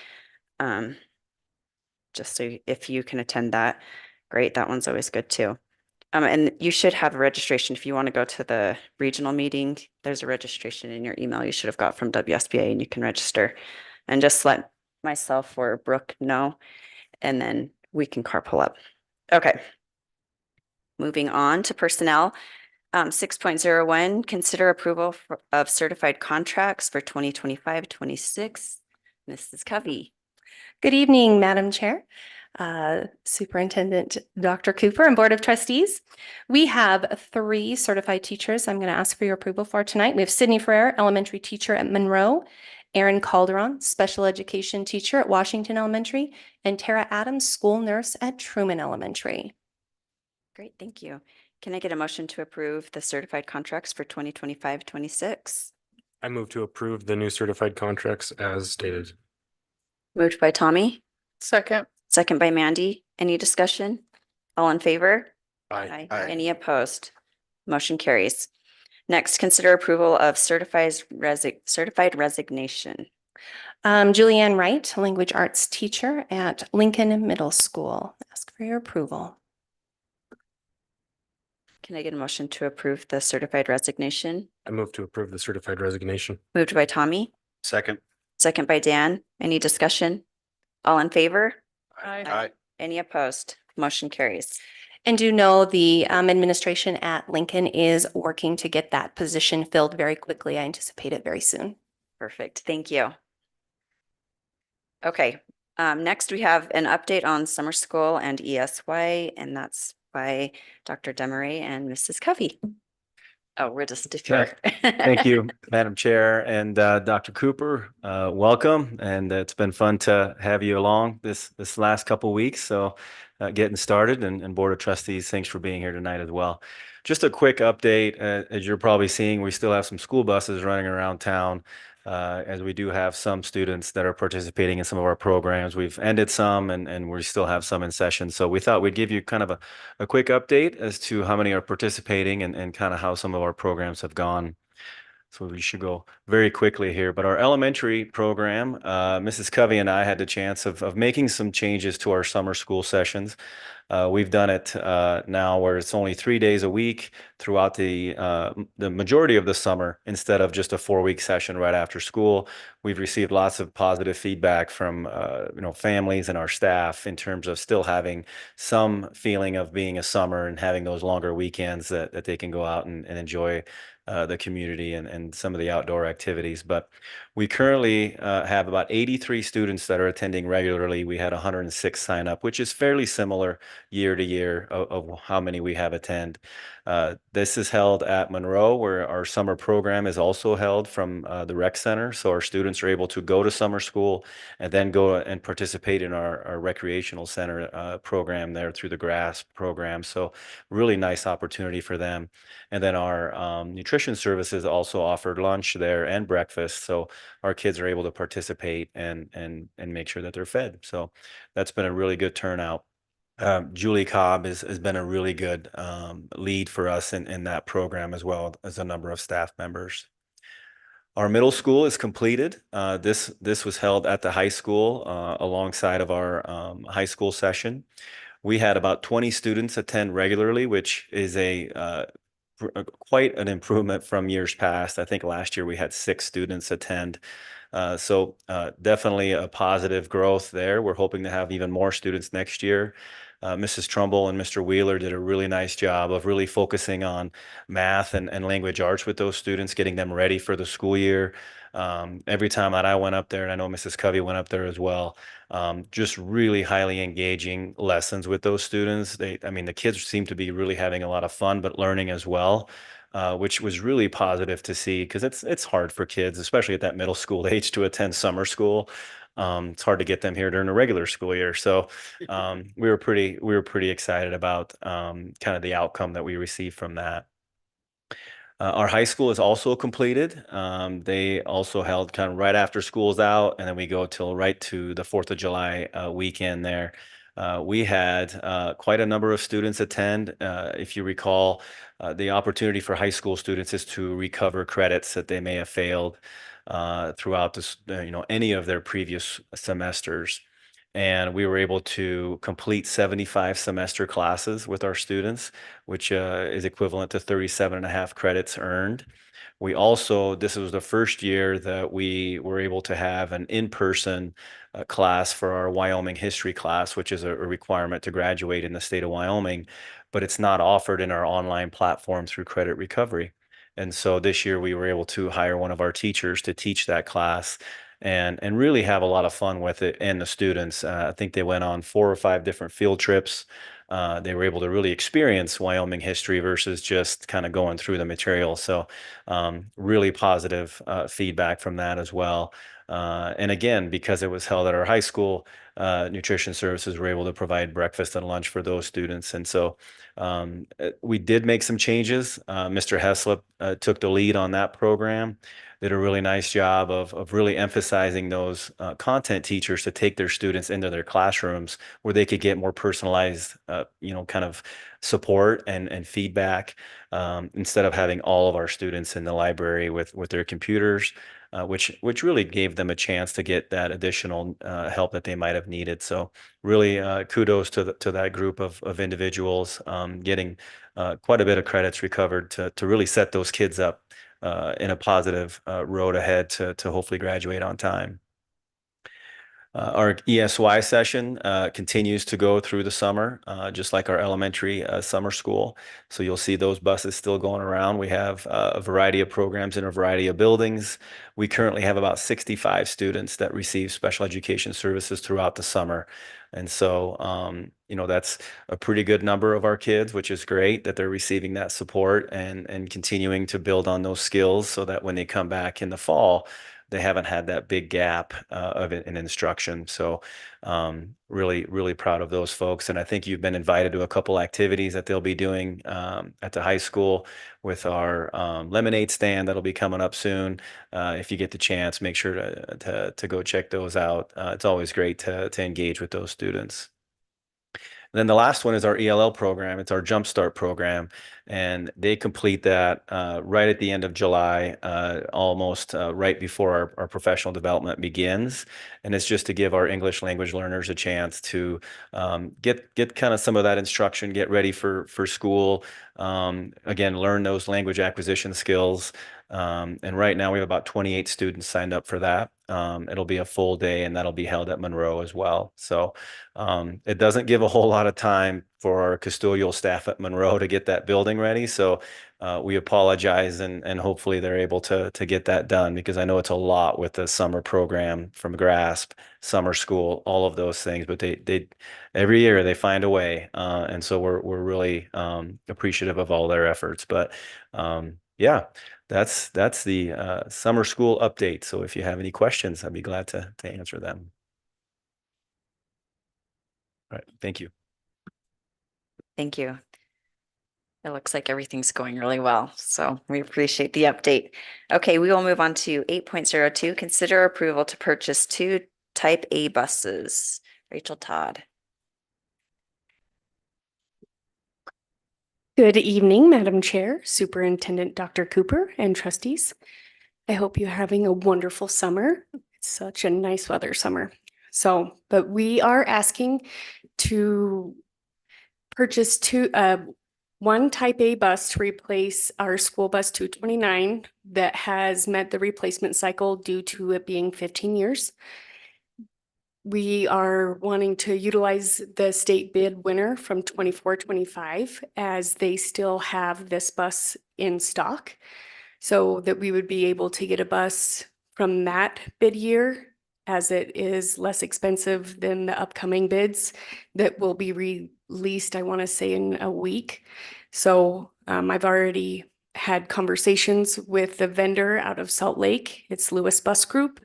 Just so if you can attend that, great. That one's always good too. And you should have a registration if you want to go to the regional meeting. There's a registration in your email you should have got from WSBA, and you can register. And just let myself or Brooke know, and then we can carpool up. Okay. Moving on to personnel. 6.01, consider approval of certified contracts for 2025-26. Mrs. Covey. Good evening, Madam Chair, Superintendent Dr. Cooper, and Board of Trustees. We have 3 certified teachers I'm going to ask for your approval for tonight. We have Sydney Ferrer, elementary teacher at Monroe, Erin Calderon, special education teacher at Washington Elementary, and Tara Adams, school nurse at Truman Elementary. Great, thank you. Can I get a motion to approve the certified contracts for 2025-26? I move to approve the new certified contracts as stated. Moved by Tommy, Second. second by Mandy. Any discussion? All in favor? Aye. Any opposed? Motion carries. Next, consider approval of certified resignation. Julianne Wright, language arts teacher at Lincoln Middle School. Ask for your approval. Can I get a motion to approve the certified resignation? I move to approve the certified resignation. Moved by Tommy, Second. second by Dan. Any discussion? All in favor? Aye. Any opposed? Motion carries. And do know the administration at Lincoln is working to get that position filled very quickly. I anticipate it very soon. Perfect. Thank you. Okay, next we have an update on summer school and ESY, and that's by Dr. Demaray and Mrs. Covey. Oh, we're just defer. Thank you, Madam Chair and Dr. Cooper. Welcome, and it's been fun to have you along this last couple weeks. So getting started, and Board of Trustees, thanks for being here tonight as well. Just a quick update, as you're probably seeing, we still have some school buses running around town. As we do have some students that are participating in some of our programs. We've ended some and we still have some in session. So we thought we'd give you kind of a quick update as to how many are participating and kind of how some of our programs have gone. So we should go very quickly here. But our elementary program, Mrs. Covey and I had the chance of making some changes to our summer school sessions. We've done it now where it's only 3 days a week throughout the majority of the summer instead of just a 4-week session right after school. We've received lots of positive feedback from families and our staff in terms of still having some feeling of being a summer and having those longer weekends that they can go out and enjoy the community and some of the outdoor activities. But we currently have about 83 students that are attending regularly. We had 106 sign up, which is fairly similar year to year of how many we have attend. This is held at Monroe, where our summer program is also held from the rec center. So our students are able to go to summer school and then go and participate in our recreational center program there through the grass program. So really nice opportunity for them. And then our nutrition services also offered lunch there and breakfast. So our kids are able to participate and make sure that they're fed. So that's been a really good turnout. Julie Cobb has been a really good lead for us in that program, as well as a number of staff members. Our middle school is completed. This was held at the high school alongside of our high school session. We had about 20 students attend regularly, which is quite an improvement from years past. I think last year we had 6 students attend. So definitely a positive growth there. We're hoping to have even more students next year. Mrs. Trumbull and Mr. Wheeler did a really nice job of really focusing on math and language arts with those students, getting them ready for the school year. Every time that I went up there, and I know Mrs. Covey went up there as well, just really highly engaging lessons with those students. The kids seem to be really having a lot of fun, but learning as well. Which was really positive to see, because it's hard for kids, especially at that middle school age, to attend summer school. It's hard to get them here during a regular school year. So we were pretty excited about kind of the outcome that we received from that. Our high school is also completed. They also held kind of right after school's out, and then we go till right to the 4th of July weekend there. We had quite a number of students attend. If you recall, the opportunity for high school students is to recover credits that they may have failed throughout this, any of their previous semesters. And we were able to complete 75 semester classes with our students, which is equivalent to 37.5 credits earned. We also, this was the first year that we were able to have an in-person class for our Wyoming history class, which is a requirement to graduate in the state of Wyoming, but it's not offered in our online platform through credit recovery. And so this year we were able to hire one of our teachers to teach that class and really have a lot of fun with it and the students. I think they went on 4 or 5 different field trips. They were able to really experience Wyoming history versus just kind of going through the material. So really positive feedback from that as well. And again, because it was held at our high school, nutrition services were able to provide breakfast and lunch for those students. And so we did make some changes. Mr. Heslop took the lead on that program, did a really nice job of really emphasizing those content teachers to take their students into their classrooms where they could get more personalized, kind of support and feedback instead of having all of our students in the library with their computers, which really gave them a chance to get that additional help that they might have needed. So really kudos to that group of individuals getting quite a bit of credits recovered to really set those kids up in a positive road ahead to hopefully graduate on time. Our ESY session continues to go through the summer, just like our elementary summer school. So you'll see those buses still going around. We have a variety of programs in a variety of buildings. We currently have about 65 students that receive special education services throughout the summer. And so, that's a pretty good number of our kids, which is great that they're receiving that support and continuing to build on those skills so that when they come back in the fall, they haven't had that big gap of in instruction. So really, really proud of those folks. And I think you've been invited to a couple activities that they'll be doing at the high school with our lemonade stand that'll be coming up soon. If you get the chance, make sure to go check those out. It's always great to engage with those students. And then the last one is our ELL program. It's our Jumpstart program, and they complete that right at the end of July, almost right before our professional development begins. And it's just to give our English language learners a chance to get kind of some of that instruction, get ready for school. Again, learn those language acquisition skills. And right now we have about 28 students signed up for that. It'll be a full day, and that'll be held at Monroe as well. So it doesn't give a whole lot of time for our custodial staff at Monroe to get that building ready. So we apologize, and hopefully they're able to get that done, because I know it's a lot with the summer program from GRASP, summer school, all of those things. But they every year they find a way, and so we're really appreciative of all their efforts. But yeah. That's the summer school update. So if you have any questions, I'd be glad to answer them. All right, thank you. Thank you. It looks like everything's going really well, so we appreciate the update. Okay, we will move on to 8.02, consider approval to purchase 2 Type A buses. Rachel Todd. Good evening, Madam Chair, Superintendent Dr. Cooper, and trustees. I hope you're having a wonderful summer. It's such a nice weather summer. But we are asking to purchase 1 Type A bus to replace our school bus 229 that has met the replacement cycle due to it being 15 years. We are wanting to utilize the state bid winner from 24-25 as they still have this bus in stock, so that we would be able to get a bus from that bid year, as it is less expensive than the upcoming bids that will be released, I want to say, in a week. So I've already had conversations with the vendor out of Salt Lake. It's Lewis Bus Group.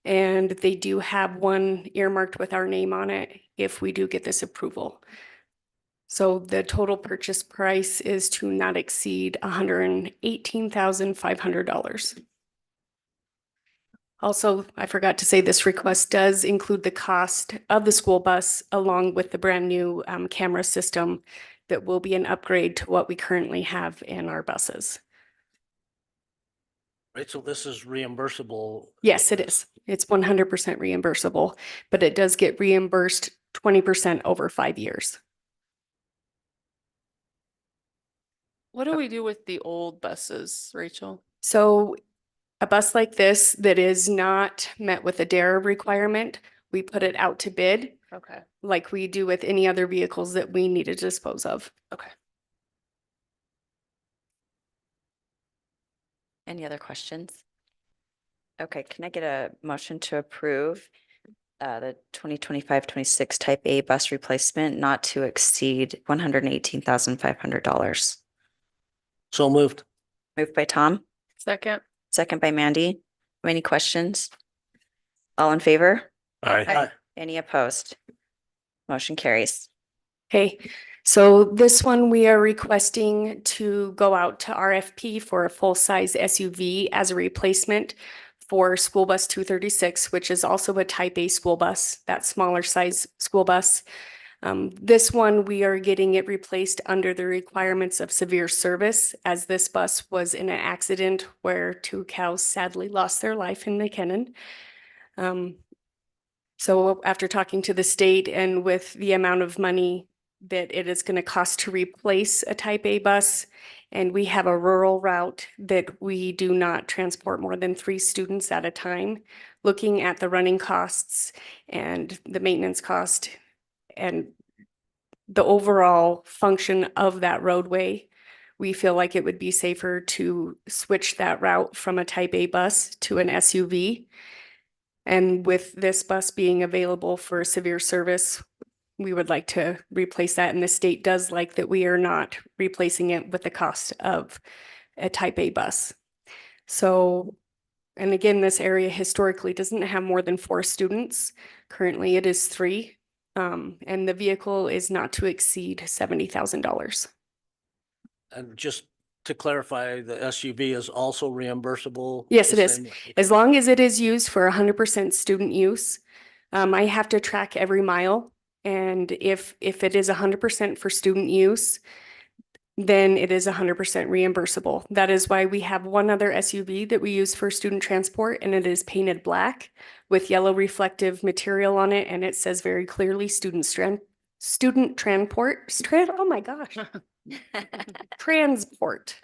And they do have one earmarked with our name on it if we do get this approval. So the total purchase price is to not exceed $118,500. Also, I forgot to say this request does include the cost of the school bus along with the brand new camera system that will be an upgrade to what we currently have in our buses. Right, so this is reimbursable. Yes, it is. It's 100% reimbursable, but it does get reimbursed 20% over 5 years. What do we do with the old buses, Rachel? So a bus like this that is not met with a DARE requirement, we put it out to bid Okay. like we do with any other vehicles that we need to dispose of. Okay. Any other questions? Okay, can I get a motion to approve the 2025-26 type A bus replacement not to exceed $118,500? So moved. Moved by Tom, Second. second by Mandy. Any questions? All in favor? Aye. Any opposed? Motion carries. Okay, so this one we are requesting to go out to RFP for a full-size SUV as a replacement for school bus 236, which is also a type A school bus, that smaller size school bus. This one, we are getting it replaced under the requirements of severe service, as this bus was in an accident where 2 cows sadly lost their life in McKinnon. So after talking to the state and with the amount of money that it is going to cost to replace a type A bus, and we have a rural route that we do not transport more than 3 students at a time, looking at the running costs and the maintenance cost and the overall function of that roadway, we feel like it would be safer to switch that route from a type A bus to an SUV. And with this bus being available for severe service, we would like to replace that. And the state does like that we are not replacing it with the cost of a type A bus. So, and again, this area historically doesn't have more than 4 students. Currently it is 3. And the vehicle is not to exceed $70,000. And just to clarify, the SUV is also reimbursable? Yes, the it is. same way? As long as it is used for 100% student use. I have to track every mile. And if it is 100% for student use, then it is 100% reimbursable. That is why we have one other SUV that we use for student transport, and it is painted black with yellow reflective material on it, and it says very clearly student transport. Oh my gosh. Transport.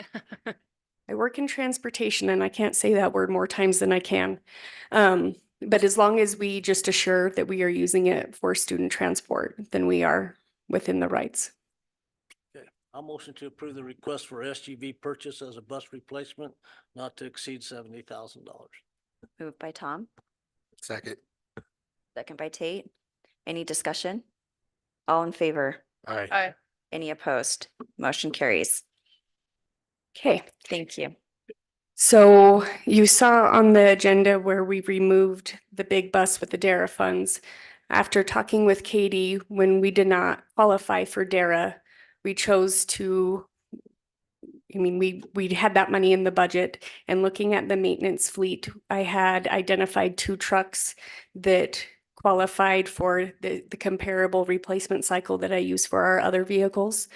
I work in transportation and I can't say that word more times than I can. But as long as we just assure that we are using it for student transport, then we are within the rights. Okay, I'll motion to approve the request for SUV purchase as a bus replacement not to exceed $70,000. Moved by Tom, Second. second by Tate. Any discussion? All in favor? Aye. Any opposed? Motion carries. Okay. Thank you. So you saw on the agenda where we removed the big bus with the DARA funds. After talking with Katie, when we did not qualify for DARA, we chose to, we had that money in the budget, and looking at the maintenance fleet, I had identified 2 trucks that qualified for the comparable replacement cycle that I use for our other vehicles,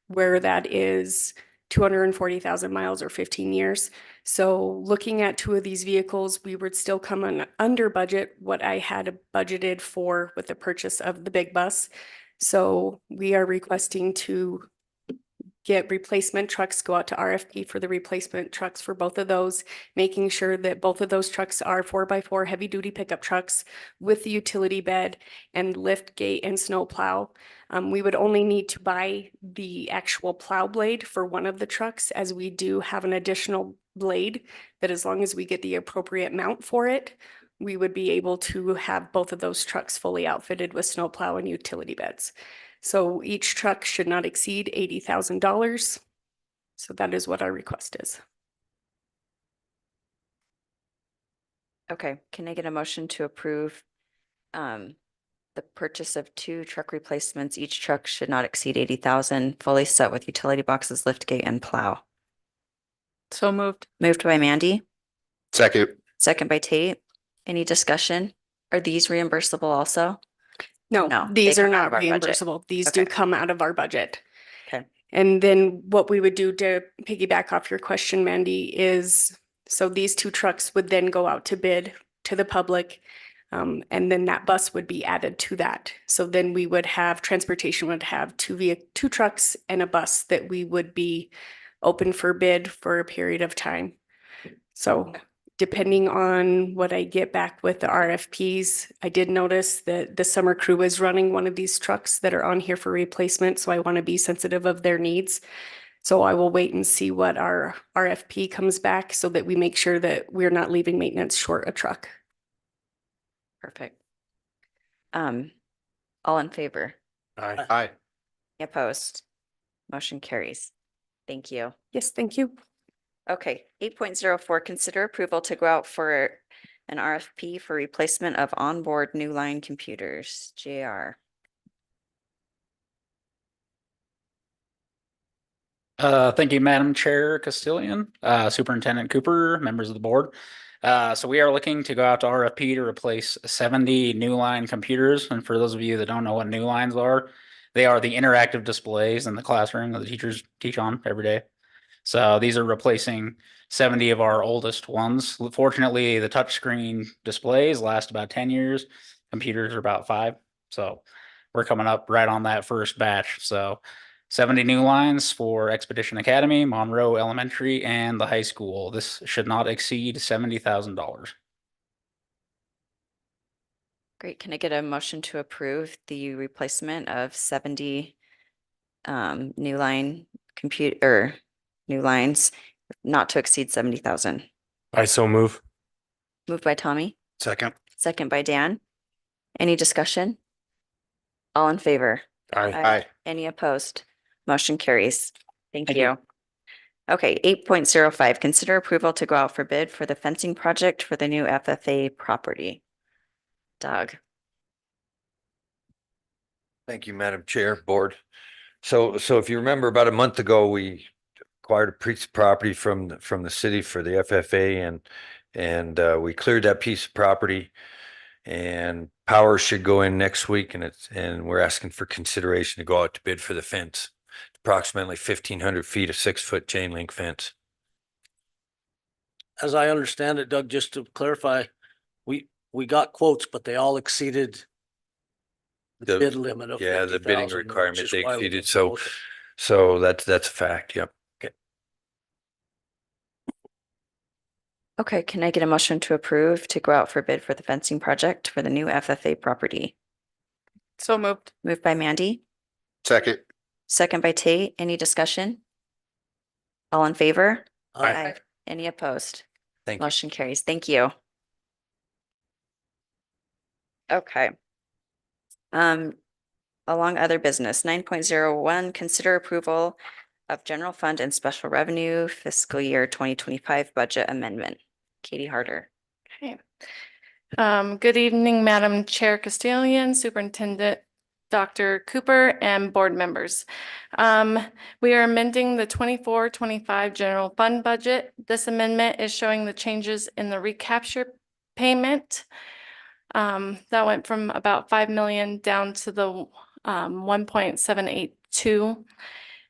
where that is 240,000 miles or 15 years. So looking at 2 of these vehicles, we would still come in under budget what I had budgeted for with the purchase of the big bus. So we are requesting to get replacement trucks, go out to RFP for the replacement trucks for both of those, making sure that both of those trucks are 4x4 heavy duty pickup trucks with the utility bed and lift gate and snow plow. We would only need to buy the actual plow blade for one of the trucks, as we do have an additional blade that, as long as we get the appropriate mount for it, we would be able to have both of those trucks fully outfitted with snow plow and utility beds. So each truck should not exceed $80,000. So that is what our request is. Okay, can I get a motion to approve the purchase of 2 truck replacements? Each truck should not exceed 80,000, fully set with utility boxes, lift gate, and plow. So moved. Moved by Mandy, Second. second by Tate. Any discussion? Are these reimbursable also? No, No, these they are come out not of our budget. reimbursable. These do Okay. come out of our budget. Okay. And then what we would do to piggyback off your question, Mandy, is so these 2 trucks would then go out to bid to the public. And then that bus would be added to that. So then we would have, transportation would have 2 trucks and a bus that we would be open for bid for a period of time. So depending on what I get back with the RFPs, I did notice that the summer crew is running one of these trucks that are on here for replacement, so I want to be sensitive of their needs. So I will wait and see what our RFP comes back so that we make sure that we're not leaving maintenance short a truck. Perfect. All in favor? Aye. Any opposed? Motion carries. Thank you. Yes, thank you. Okay, 8.04, consider approval to go out for an RFP for replacement of onboard new line computers, JR. Thank you, Madam Chair Castilian, Superintendent Cooper, members of the board. So we are looking to go out to RFP to replace 70 new line computers. And for those of you that don't know what new lines are, they are the interactive displays in the classroom that the teachers teach on every day. So these are replacing 70 of our oldest ones. Fortunately, the touchscreen displays last about 10 years. Computers are about 5. So we're coming up right on that first batch. So 70 new lines for Expedition Academy, Monroe Elementary, and the high school. This should not exceed $70,000. Great. Can I get a motion to approve the replacement of 70 new line new lines not to exceed 70,000? I so move. Moved by Tommy, Second. second by Dan. Any discussion? All in favor? Aye. Any opposed? Motion carries. Thank Thank you. you. Okay, 8.05, consider approval to go out for bid for the fencing project for the new FFA property. Doug. Thank you, Madam Chair, Board. So if you remember, about a month ago, we acquired a piece of property from the city for the FFA, and we cleared that piece of property, and power should go in next week, and we're asking for consideration to go out to bid for the fence. Approximately 1,500 feet of 6-foot chain link fence. As I understand it, Doug, just to clarify, we got quotes, but they all exceeded the bid limit of Yeah, the bidding 50,000, requirement which is they why we exceeded, got so quoted. that's a fact, yep. Okay, can I get a motion to approve to go out for bid for the fencing project for the new FFA property? So moved. Moved by Mandy, Second. second by Tate. Any discussion? All in favor? Aye. Any opposed? Thank you. Motion carries. Thank you. Okay. Along other business, 9.01, consider approval of general fund and special revenue fiscal year 2025 budget amendment. Katie Harder. Okay. Good evening, Madam Chair Castilian, Superintendent Dr. Cooper, and board members. We are amending the 24-25 general fund budget. This amendment is showing the changes in the recapture payment. That went from about 5 million down to the 1.782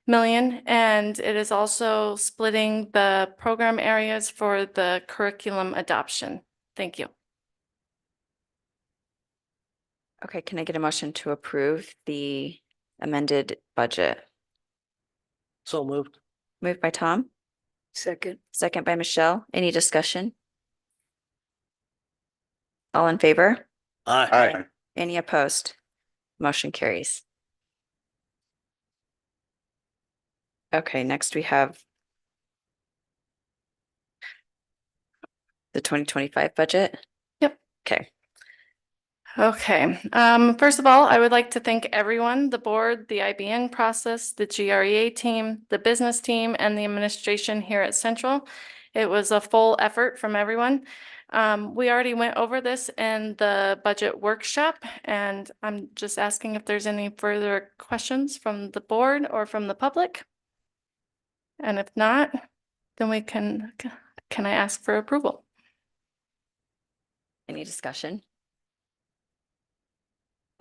million. And it is also splitting the program areas for the curriculum adoption. Thank you. Okay, can I get a motion to approve the amended budget? So moved. Moved by Tom, Second. second by Michelle. Any discussion? All in favor? Aye. Any opposed? Motion carries. Okay, next we have the 2025 budget. Yep. Okay. Okay, first of all, I would like to thank everyone, the board, the IBN process, the GREA team, the business team, and the administration here at Central. It was a full effort from everyone. We already went over this in the budget workshop, and I'm just asking if there's any further questions from the board or from the public. And if not, then can I ask for approval? Any discussion?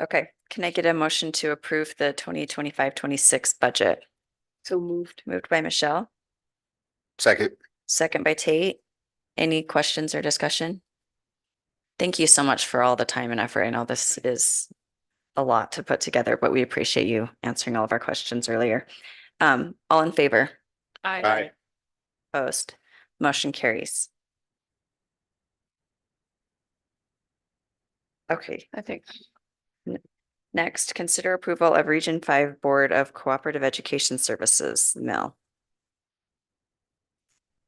Okay, can I get a motion to approve the 2025-26 budget? So moved. Moved by Michelle, Second. second by Tate. Any questions or discussion? Thank you so much for all the time and effort. I know this is a lot to put together, but we appreciate you answering all of our questions earlier. All in favor? Aye. Opposed? Motion carries. Okay, I think. next, consider approval of Region 5 Board of Cooperative Education Services, MIL.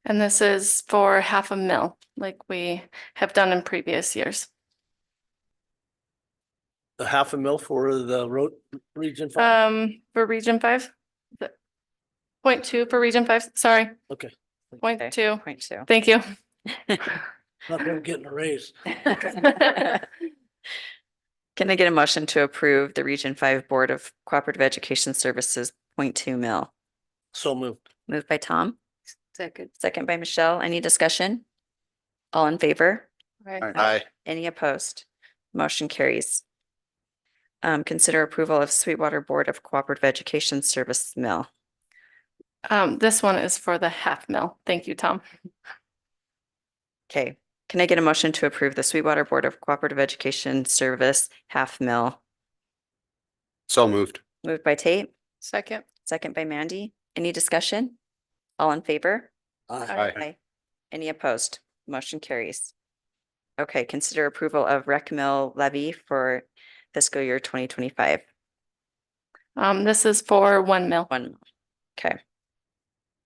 And this is for $500,000, like we have done in previous years. The $500,000 for the road region. 5? For Region 5? 0.2 for Region 5, sorry, Okay, 0.2. 0.2. Thank you. not them getting a raise. Can I get a motion to approve the Region 5 Board of Cooperative Education Services 0.2 mil? So moved. Moved by Tom, Second. second by Michelle. Any discussion? All in favor? Aye. Any opposed? Motion carries. Consider approval of Sweetwater Board of Cooperative Education Service mill. This one is for the $500,000. Thank you, Tom. Okay, can I get a motion to approve the Sweetwater Board of Cooperative Education Service $500,000? So moved. Moved by Tate, Second. second by Mandy. Any discussion? All in favor? Aye. Any opposed? Motion carries. Okay, consider approval of rec mill levy for fiscal year 2025. This is for $1 million. 1 mil. Okay.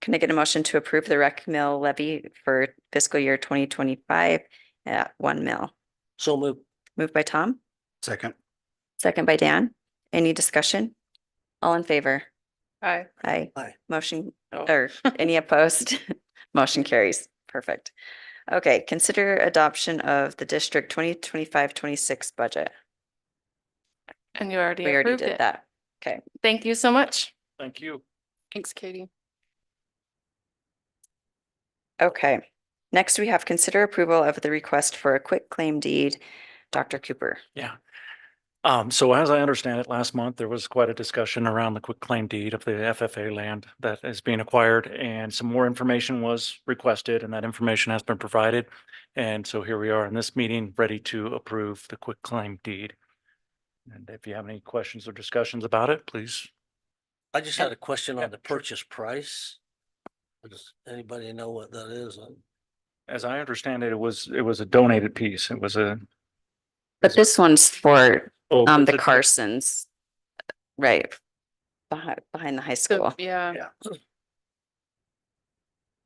Can I get a motion to approve the rec mill levy for fiscal year 2025 at 1 mil? So moved. Moved by Tom, Second. second by Dan. Any discussion? All in favor? Aye. Aye. Aye. Motion, or any opposed? Motion carries. Perfect. Okay, consider adoption of the district 2025-26 budget. And you already We already approved did it. that. Okay. Thank you so much. Thank you. Thanks, Katie. Okay. Next, we have consider approval of the request for a quick claim deed. Dr. Cooper. Yeah. So as I understand it, last month, there was quite a discussion around the quitclaim deed of the FFA land that is being acquired, and some more information was requested, and that information has been provided. And so here we are in this meeting, ready to approve the quitclaim deed. And if you have any questions or discussions about it, please. I just had a question on the purchase price. Does anybody know what that is? As I understand it, it was a donated piece. It was a. But this one's for it's the a- Carsons, right? Behind the high school. Yeah.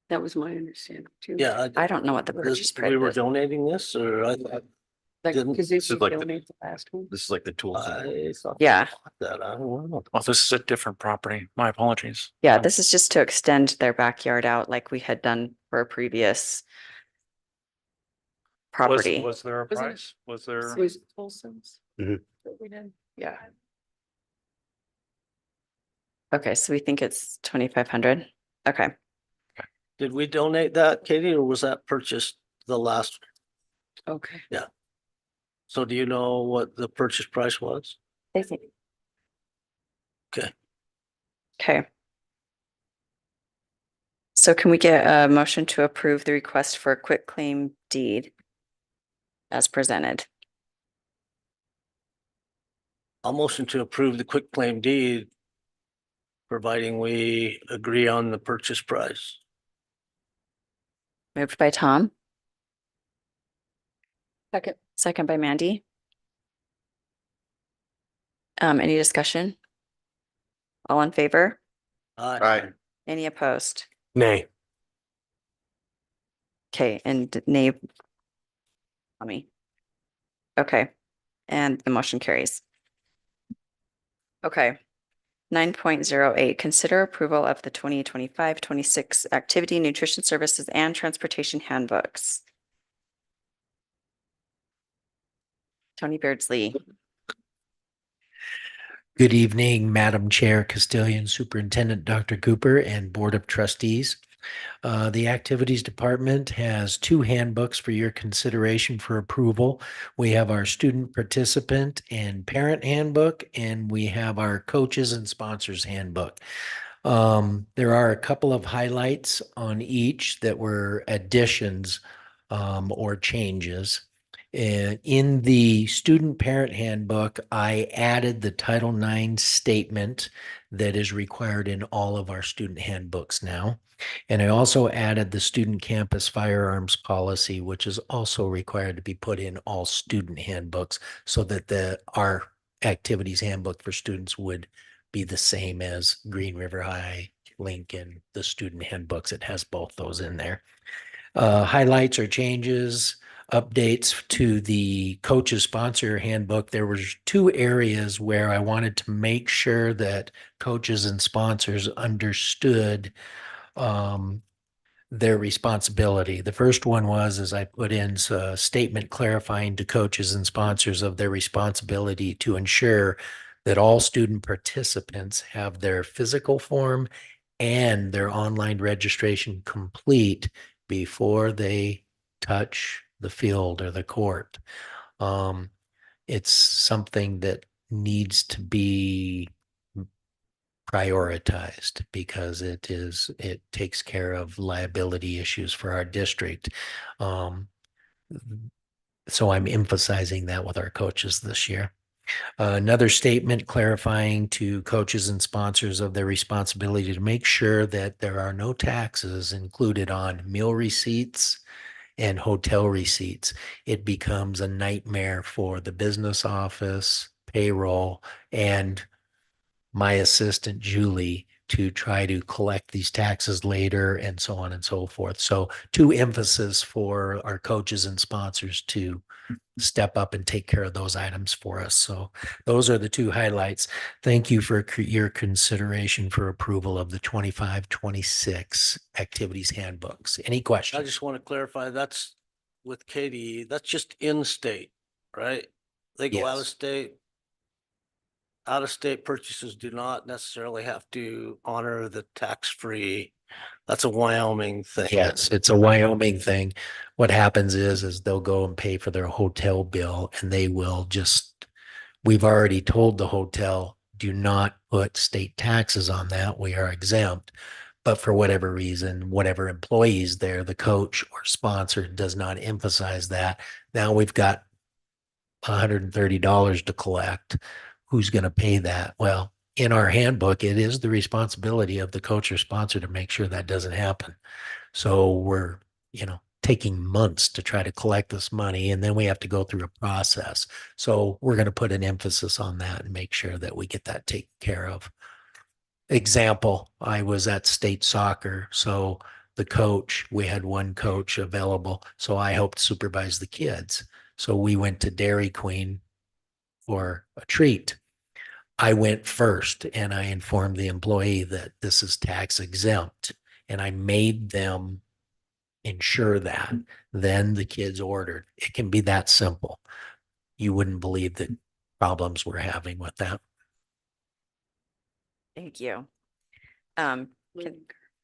That was my understanding too. Yeah. I don't know what the purchase price We were is. donating this or I thought. Like, Didn't- because they This is like the- donated the last one. This is like the tools. I thought Yeah. that, I don't know. Oh, this is a different property. My apologies. Yeah, this is just to extend their backyard out like we had done for a previous property. Was there a Was it- price? Was there? It was Folsom's. Mhm. That we did. Yeah. Okay, so we think it's 2,500. Okay. Did we donate that, Katie, or was that purchased the last? okay. So do you know what the purchase price was? They think. Okay. Okay. So can we get a motion to approve the request for a quick claim deed as presented? I'll motion to approve the quick claim deed, providing we agree on the purchase price. Moved by Tom, Second. second by Mandy. Any discussion? All in favor? Aye. Any opposed? Nay. Okay, and nay. Tommy. Okay, and the motion carries. Okay. 9.08, consider approval of the 2025-26 activity, nutrition services and transportation handbooks. Tony Beardsley. Good evening, Madam Chair, Castilian Superintendent Dr. Cooper, and Board of Trustees. The Activities Department has two handbooks for your consideration for approval. We have our Student Participant and Parent Handbook, and we have our Coaches and Sponsors Handbook. There are a couple of highlights on each that were additions or changes. In the Student Parent Handbook, I added the Title IX statement that is required in all of our student handbooks now. And I also added the Student Campus Firearms Policy, which is also required to be put in all student handbooks so that our activities handbook for students would be the same as Green River High, Lincoln, the student handbooks. It has both those in there. Highlights or changes, updates to the coaches sponsor handbook. There was two areas where I wanted to make sure that coaches and sponsors understood their responsibility. The first one was I put in a statement clarifying to coaches and sponsors of their responsibility to ensure that all student participants have their physical form and their online registration complete before they touch the field or the court. It's something that needs to be prioritized because it takes care of liability issues for our district. So I'm emphasizing that with our coaches this year. Another statement clarifying to coaches and sponsors of their responsibility to make sure that there are no taxes included on meal receipts and hotel receipts. It becomes a nightmare for the business office, payroll, and my assistant Julie to try to collect these taxes later and so on and so forth. So two emphasis for our coaches and sponsors to step up and take care of those items for us. So those are the two highlights. Thank you for your consideration for approval of the 25-26 activities handbooks. Any I questions? just want to clarify, that's with KDE, that's just in-state, right? They go out of Yes. state. Out-of-state purchases do not necessarily have to honor the tax-free. That's a Wyoming thing. Yes, it's a Wyoming thing. What happens is they'll go and pay for their hotel bill and they will just, we've already told the hotel, do not put state taxes on that. We are exempt. But for whatever reason, whatever employees there, the coach or sponsor does not emphasize that. Now we've got $130 to collect. Who's going to pay that? Well, in our handbook, it is the responsibility of the coach or sponsor to make sure that doesn't happen. So we're, taking months to try to collect this money, and then we have to go through a process. So we're going to put an emphasis on that and make sure that we get that taken care of. Example, I was at state soccer, so the coach, we had one coach available, so I helped supervise the kids. So we went to Dairy Queen for a treat. I went first and I informed the employee that this is tax exempt, and I made them ensure that. Then the kids ordered. It can be that simple. You wouldn't believe the problems we're having with that. Thank you. Can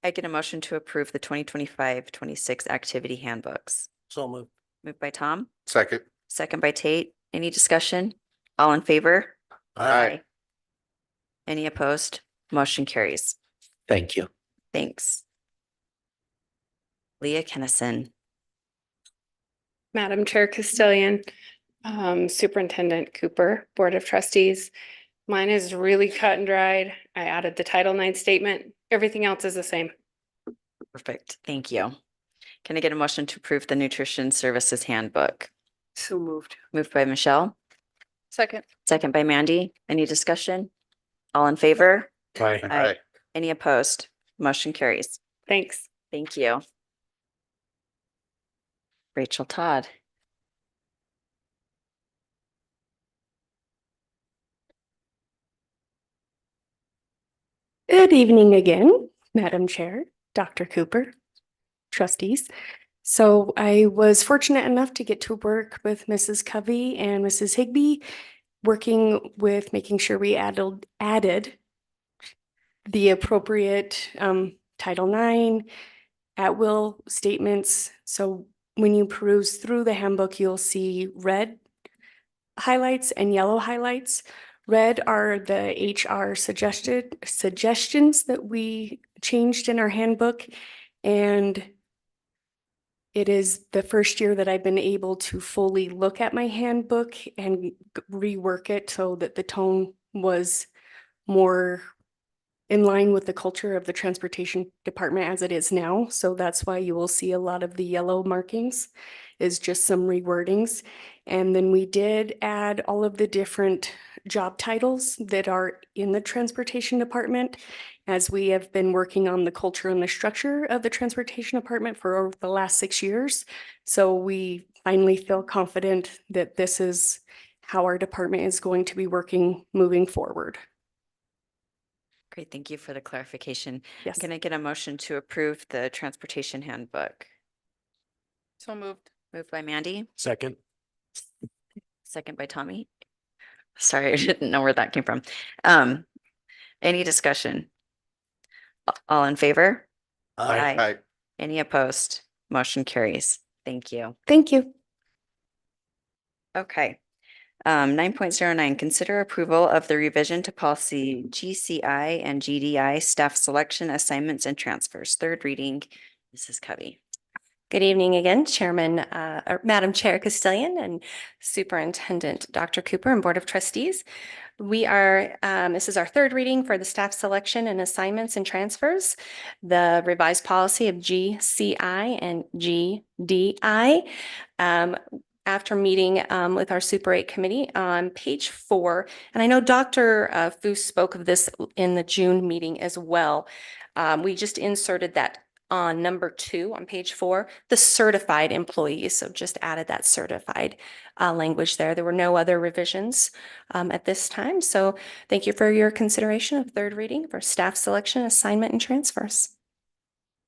I get a motion to approve the 2025-26 activity handbooks? So moved. Moved by Tom, Second. second by Tate. Any discussion? All in favor? Aye. Any opposed? Motion carries. Thank you. Thanks. Leah Kennison. Madam Chair Castilian, Superintendent Cooper, Board of Trustees. Mine is really cut and dried. I added the Title IX statement. Everything else is the same. Perfect. Thank you. Can I get a motion to approve the Nutrition Services Handbook? So moved. Moved by Michelle, Second. second by Mandy. Any discussion? All in favor? Aye. Any opposed? Motion carries. Thanks. Thank you. Rachel Todd. Good evening again, Madam Chair, Dr. Cooper, trustees. So I was fortunate enough to get to work with Mrs. Covey and Mrs. Higbee, working with making sure we added the appropriate Title IX at-will statements. So when you peruse through the handbook, you'll see red highlights and yellow highlights. Red are the HR suggestions that we changed in our handbook. And it is the first year that I've been able to fully look at my handbook and rework it so that the tone was more in line with the culture of the transportation department as it is now. So that's why you will see a lot of the yellow markings is just some rewordings. And then we did add all of the different job titles that are in the transportation department, as we have been working on the culture and the structure of the transportation department for over the last 6 years. So we finally feel confident that this is how our department is going to be working moving forward. Great, thank you for the clarification. Yes. Can I get a motion to approve the transportation handbook? So moved. Moved by Mandy, Second. second by Tommy. Sorry, I didn't know where that came from. Any discussion? All in favor? Aye. Any opposed? Motion carries. Thank you. Thank you. Okay. 9.09, consider approval of the revision to policy GCI and GDI staff selection, assignments, and transfers. Third reading. Mrs. Covey. Good evening again, Chairman, or Madam Chair Castillion and Superintendent Dr. Cooper and Board of Trustees. We are, this is our third reading for the staff selection and assignments and transfers, the revised policy of GCI and GDI. After meeting with our Super 8 committee on page 4, and I know Dr. Foose spoke of this in the June meeting as well. We just inserted that on number 2 on page 4, the certified employees. So just added that certified language there. There were no other revisions at this time. So thank you for your consideration of third reading for staff selection, assignment, and transfers.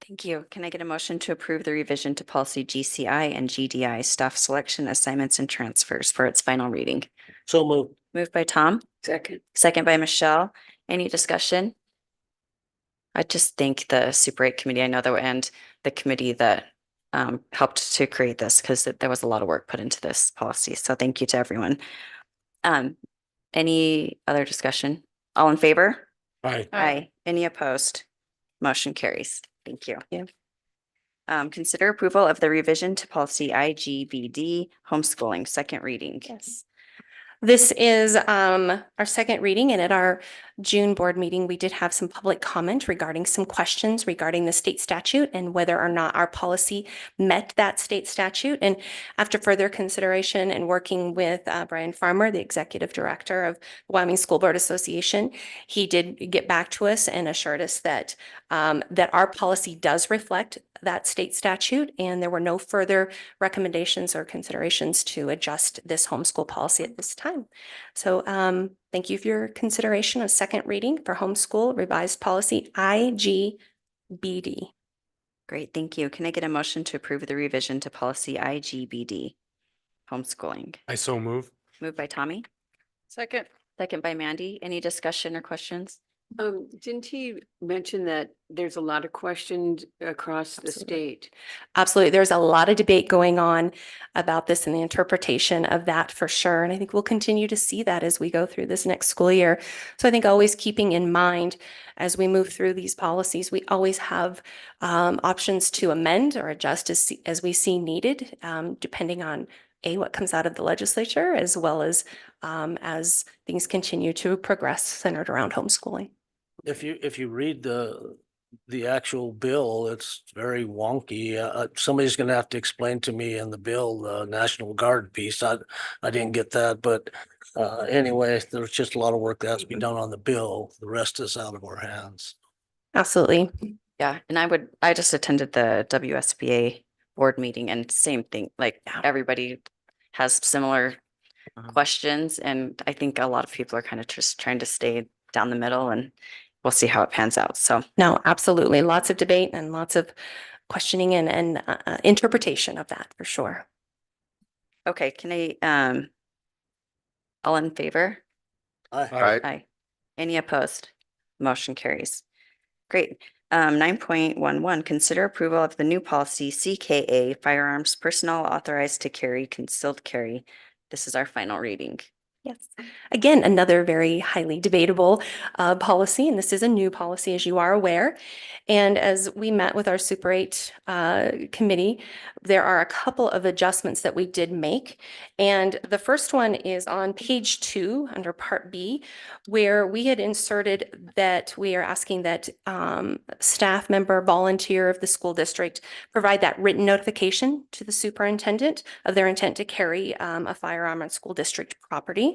Thank you. Can I get a motion to approve the revision to policy GCI and GDI staff selection, assignments, and transfers for its final reading? So moved. Moved by Tom, Second. second by Michelle. Any discussion? I just thank the Super 8 committee. I know that, and the committee that helped to create this, because there was a lot of work put into this policy. So thank you to everyone. Any other discussion? All in favor? Aye. Aye. Any opposed? Motion carries. Thank you. Yeah. Consider approval of the revision to policy IGBD homeschooling, second reading. Yes. This is our second reading, and at our June board meeting, we did have some public comment regarding some questions regarding the state statute and whether or not our policy met that state statute. And after further consideration and working with Brian Farmer, the executive director of Wyoming School Board Association, he did get back to us and assured us that that our policy does reflect that state statute, and there were no further recommendations or considerations to adjust this homeschool policy at this time. So thank you for your consideration of second reading for homeschool revised policy IGBD. Great, thank you. Can I get a motion to approve the revision to policy IGBD homeschooling? I so move. Moved by Tommy, Second. second by Mandy. Any discussion or questions? Didn't he mention that there's a lot of questions across the state? Absolutely. There's a lot of debate going on about this and the interpretation of that for sure. And I think we'll continue to see that as we go through this next school year. So I think always keeping in mind as we move through these policies, we always have options to amend or adjust as we see needed, depending on what comes out of the legislature, as well as things continue to progress centered around homeschooling. If you read the actual bill, it's very wonky. Somebody's going to have to explain to me in the bill, the National Guard piece. I didn't get that, but anyway, there's just a lot of work that has to be done on the bill. The rest is out of our hands. Absolutely. Yeah, and I just attended the WSBA board meeting, and same thing, like everybody has similar questions, and I think a lot of people are kind of just trying to stay down the middle, and we'll see how it pans out. So No, absolutely. Lots of debate and lots of questioning and interpretation of that for sure. Okay, can I, all in favor? Aye. Aye. Any opposed? Motion carries. Great. 9.11, consider approval of the new policy CKA firearms personnel authorized to carry concealed carry. This is our final reading. Yes. Again, another very highly debatable policy, and this is a new policy, as you are aware. And as we met with our Super 8 committee, there are a couple of adjustments that we did make. And the first one is on page 2 under Part B, where we had inserted that we are asking that staff member, volunteer of the school district provide that written notification to the superintendent of their intent to carry a firearm on school district property.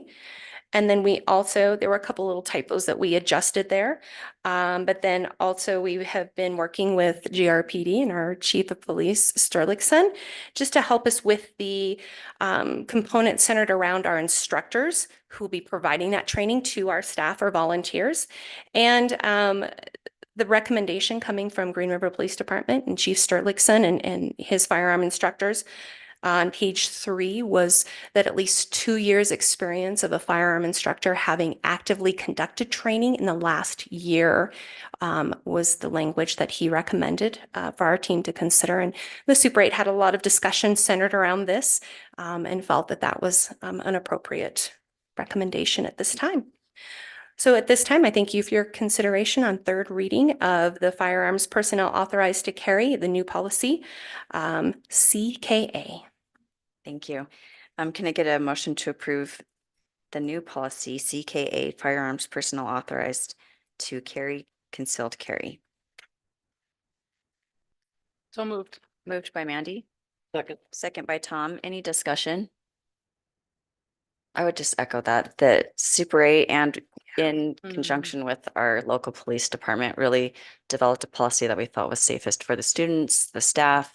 And then there were a couple little typos that we adjusted there. But then also we have been working with GRPD and our Chief of Police, Sterlickson, just to help us with the component centered around our instructors who will be providing that training to our staff or volunteers. And the recommendation coming from Green River Police Department and Chief Sterlickson and his firearm instructors on page 3 was that at least 2 years experience of a firearm instructor having actively conducted training in the last year was the language that he recommended for our team to consider. And the Super 8 had a lot of discussion centered around this and felt that that was an appropriate recommendation at this time. So at this time, I thank you for your consideration on third reading of the firearms personnel authorized to carry the new policy, CKA. Thank you. Can I get a motion to approve the new policy CKA firearms personnel authorized to carry concealed carry? So moved. Moved by Mandy, Second. second by Tom. Any discussion? I would just echo that Super 8 and in conjunction with our local police department really developed a policy that we thought was safest for the students, the staff,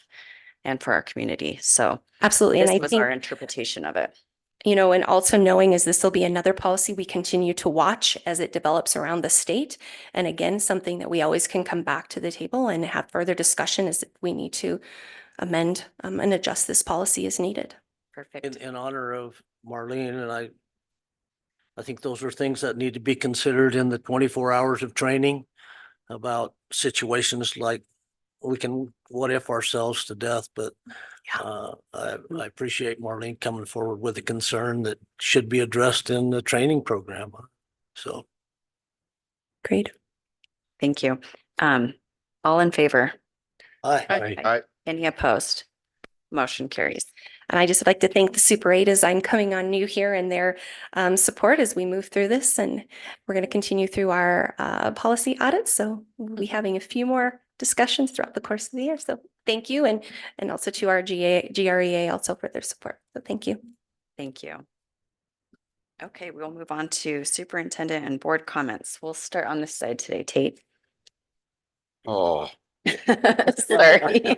and for our community. So Absolutely. this And I was think, our interpretation of it. and also knowing as this will be another policy we continue to watch as it develops around the state. And again, something that we always can come back to the table and have further discussion as we need to amend and adjust this policy as needed. Perfect. In honor of Marlene, and I think those are things that need to be considered in the 24 hours of training about situations like we can what if ourselves to death, but I appreciate Marlene coming forward with a concern that should be addressed in the training program. So. Great. Thank you. All in favor? Aye. Aye. Any opposed? Motion carries. And I just would like to thank the Super 8 as I'm coming on new here and their support as we move through this. And we're going to continue through our policy audits. So we'll be having a few more discussions throughout the course of the year. So thank you. And also to our GREA also for their support. So thank you. Thank you. Okay, we'll move on to superintendent and board comments. We'll start on this side today, Tate. Oh, Sorry.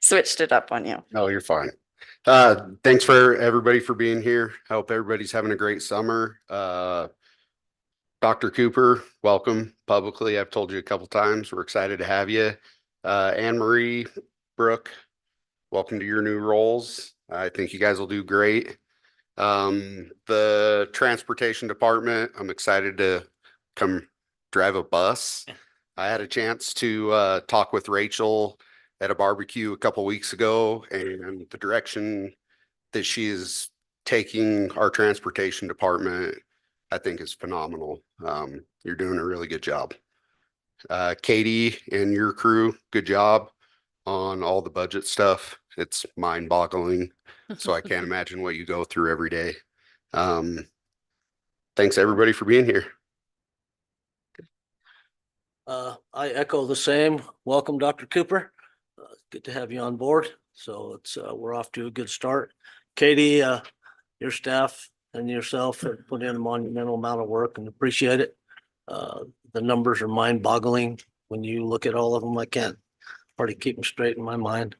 Switched it up on you. no, you're fine. Thanks for everybody for being here. I hope everybody's having a great summer. Dr. Cooper, welcome publicly. I've told you a couple times. We're excited to have you. Anne Marie, Brooke, welcome to your new roles. I think you guys will do great. The transportation department, I'm excited to come drive a bus. I had a chance to talk with Rachel at a barbecue a couple weeks ago, and the direction that she is taking our transportation department, I think is phenomenal. You're doing a really good job. Katie and your crew, good job on all the budget stuff. It's mind-boggling. So I can't imagine what you go through every day. Thanks everybody for being here. I echo the same. Welcome, Dr. Cooper. Good to have you on board. So we're off to a good start. Katie, your staff and yourself have put in a monumental amount of work and appreciate it. The numbers are mind-boggling when you look at all of them. I can't hardly keep them straight in my mind.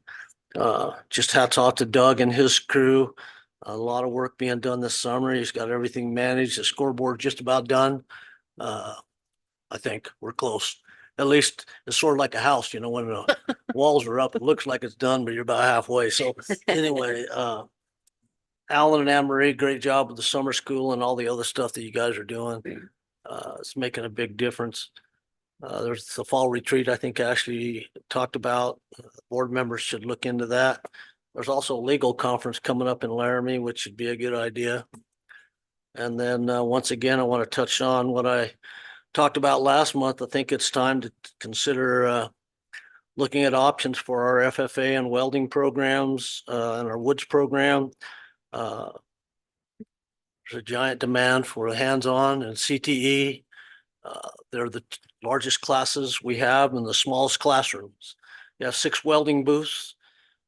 Just hats off to Doug and his crew. A lot of work being done this summer. He's got everything managed. The scoreboard just about done. I think we're close. At least it's sort of like a house, you know, when the walls are up, it looks like it's done, but you're about halfway. So anyway, Alan and Anne Marie, great job with the summer school and all the other stuff that you guys are doing. It's making a big difference. There's the fall retreat, I think Ashley talked about. Board members should look into that. There's also a legal conference coming up in Laramie, which should be a good idea. And then once again, I want to touch on what I talked about last month. I think it's time to consider looking at options for our FFA and welding programs and our woods program. There's a giant demand for hands-on and CTE. They're the largest classes we have in the smallest classrooms. You have 6 welding booths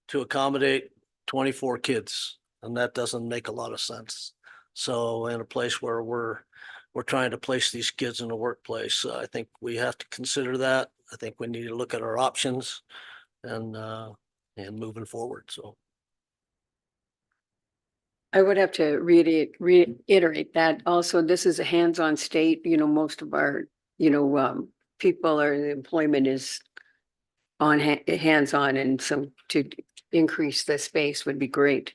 to accommodate 24 kids, and that doesn't make a lot of sense. So in a place where we're trying to place these kids in the workplace, I think we have to consider that. I think we need to look at our options and moving forward. So I would have to reiterate that also, this is a hands-on state, you know, most of our, people or the employment is on hands-on, and so to increase the space would be great.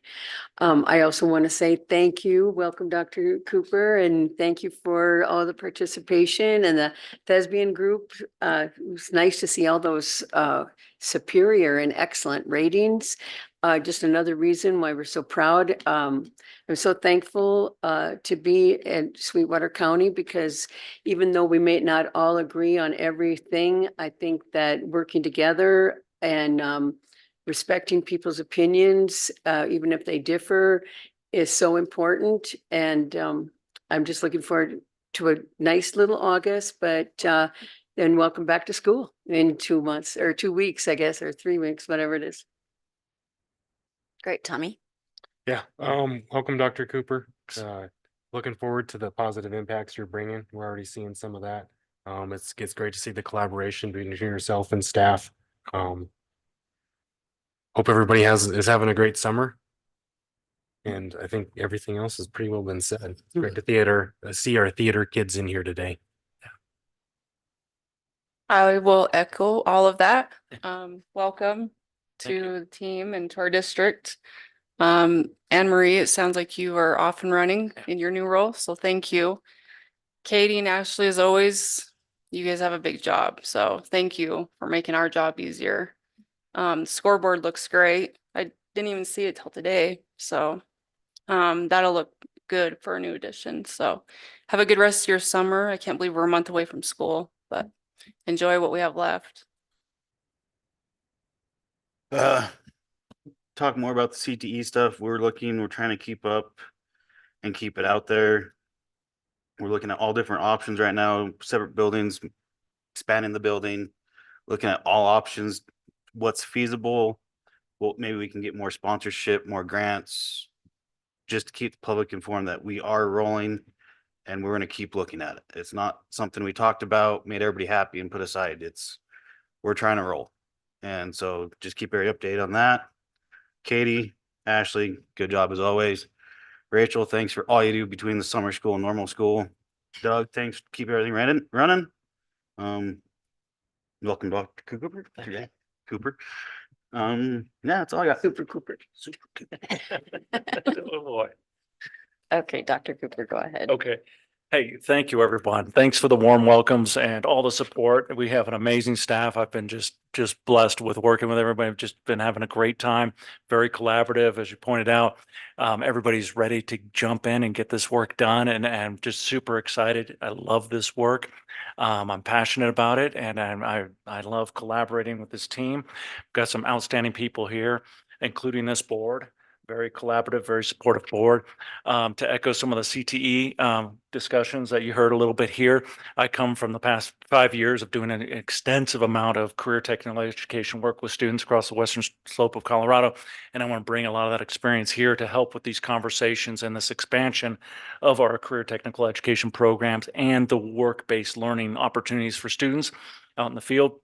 I also want to say thank you. Welcome, Dr. Cooper, and thank you for all the participation and the thespian group. It was nice to see all those superior and excellent ratings. Just another reason why we're so proud. I'm so thankful to be in Sweetwater County, because even though we may not all agree on everything, I think that working together and respecting people's opinions, even if they differ, is so important. And I'm just looking forward to a nice little August, but then welcome back to school in 2 months or 2 weeks, I guess, or 3 weeks, whatever it is. Great, Tommy. Yeah, welcome, Dr. Cooper. Looking forward to the positive impacts you're bringing. We're already seeing some of that. It's great to see the collaboration between yourself and staff. Hope everybody is having a great summer. And I think everything else has pretty well been said. It's great to see our theater kids in here today. I will echo all of that. Welcome to the team and to our district. Anne Marie, it sounds like you are off and running in your new role, so thank you. Katie and Ashley, as always, you guys have a big job, so thank you for making our job easier. Scoreboard looks great. I didn't even see it till today, so that'll look good for a new addition. So have a good rest of your summer. I can't believe we're a month away from school, but enjoy what we have left. Talk more about the CTE stuff. We're trying to keep up and keep it out there. We're looking at all different options right now, separate buildings, expanding the building, looking at all options, what's feasible. Well, maybe we can get more sponsorship, more grants, just to keep the public informed that we are rolling, and we're going to keep looking at it. It's not something we talked about, made everybody happy and put aside. We're trying to roll. And so just keep every update on that. Katie, Ashley, good job as always. Rachel, thanks for all you do between the summer school and normal school. Doug, thanks. Keep everything running. Welcome, Dr. Cooper. Yeah, Cooper. Yeah, that's all I got. Super Cooper. Oh, boy. Okay, Dr. Cooper, go ahead. Okay. Hey, thank you, everyone. Thanks for the warm welcomes and all the support. We have an amazing staff. I've been just blessed with working with everybody. I've just been having a great time. Very collaborative, as you pointed out. Everybody's ready to jump in and get this work done, and I'm just super excited. I love this work. I'm passionate about it, and I love collaborating with this team. We've got some outstanding people here, including this board. Very collaborative, very supportive board. To echo some of the CTE discussions that you heard a little bit here, I come from the past 5 years of doing an extensive amount of career technical education work with students across the western slope of Colorado, and I want to bring a lot of that experience here to help with these conversations and this expansion of our career technical education programs and the work-based learning opportunities for students out in the field.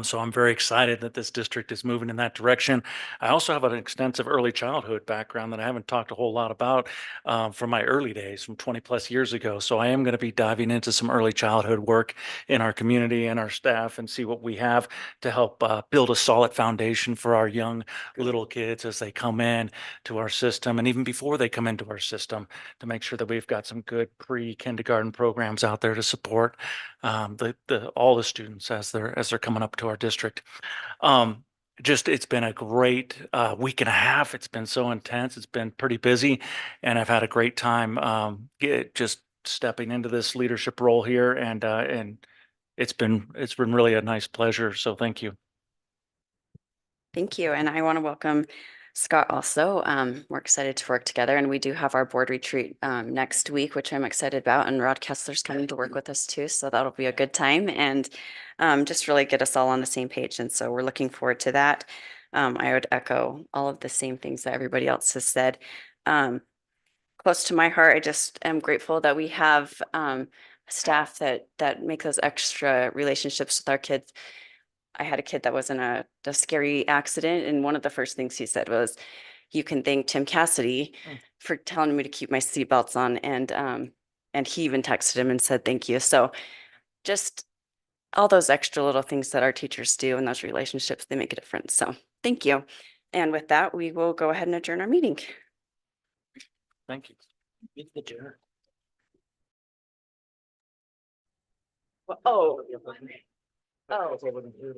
So I'm very excited that this district is moving in that direction. I also have an extensive early childhood background that I haven't talked a whole lot about from my early days, from 20 plus years ago. So I am going to be diving into some early childhood work in our community and our staff and see what we have to help build a solid foundation for our young little kids as they come in to our system, and even before they come into our system, to make sure that we've got some good pre-kindergarten programs out there to support all the students as they're coming up to our district. Um, just it's been a great week and a half. It's been so intense. It's been pretty busy, and I've had a great time just stepping into this leadership role here, and it's been really a nice pleasure. So thank you. Thank you. And I want to welcome Scott also. We're excited to work together, and we do have our board retreat next week, which I'm excited about. And Rod Kessler's coming to work with us too. So that'll be a good time and just really get us all on the same page. And so we're looking forward to that. I would echo all of the same things that everybody else has said. Close to my heart, I just am grateful that we have staff that make those extra relationships with our kids. I had a kid that was in a scary accident, and one of the first things he said was, "You can thank Tim Cassidy for telling me to keep my seatbelts on." And he even texted him and said thank you. So just all those extra little things that our teachers do and those relationships, they make a difference. So thank you. And with that, we will go ahead and adjourn our meeting. Thank you. Oh.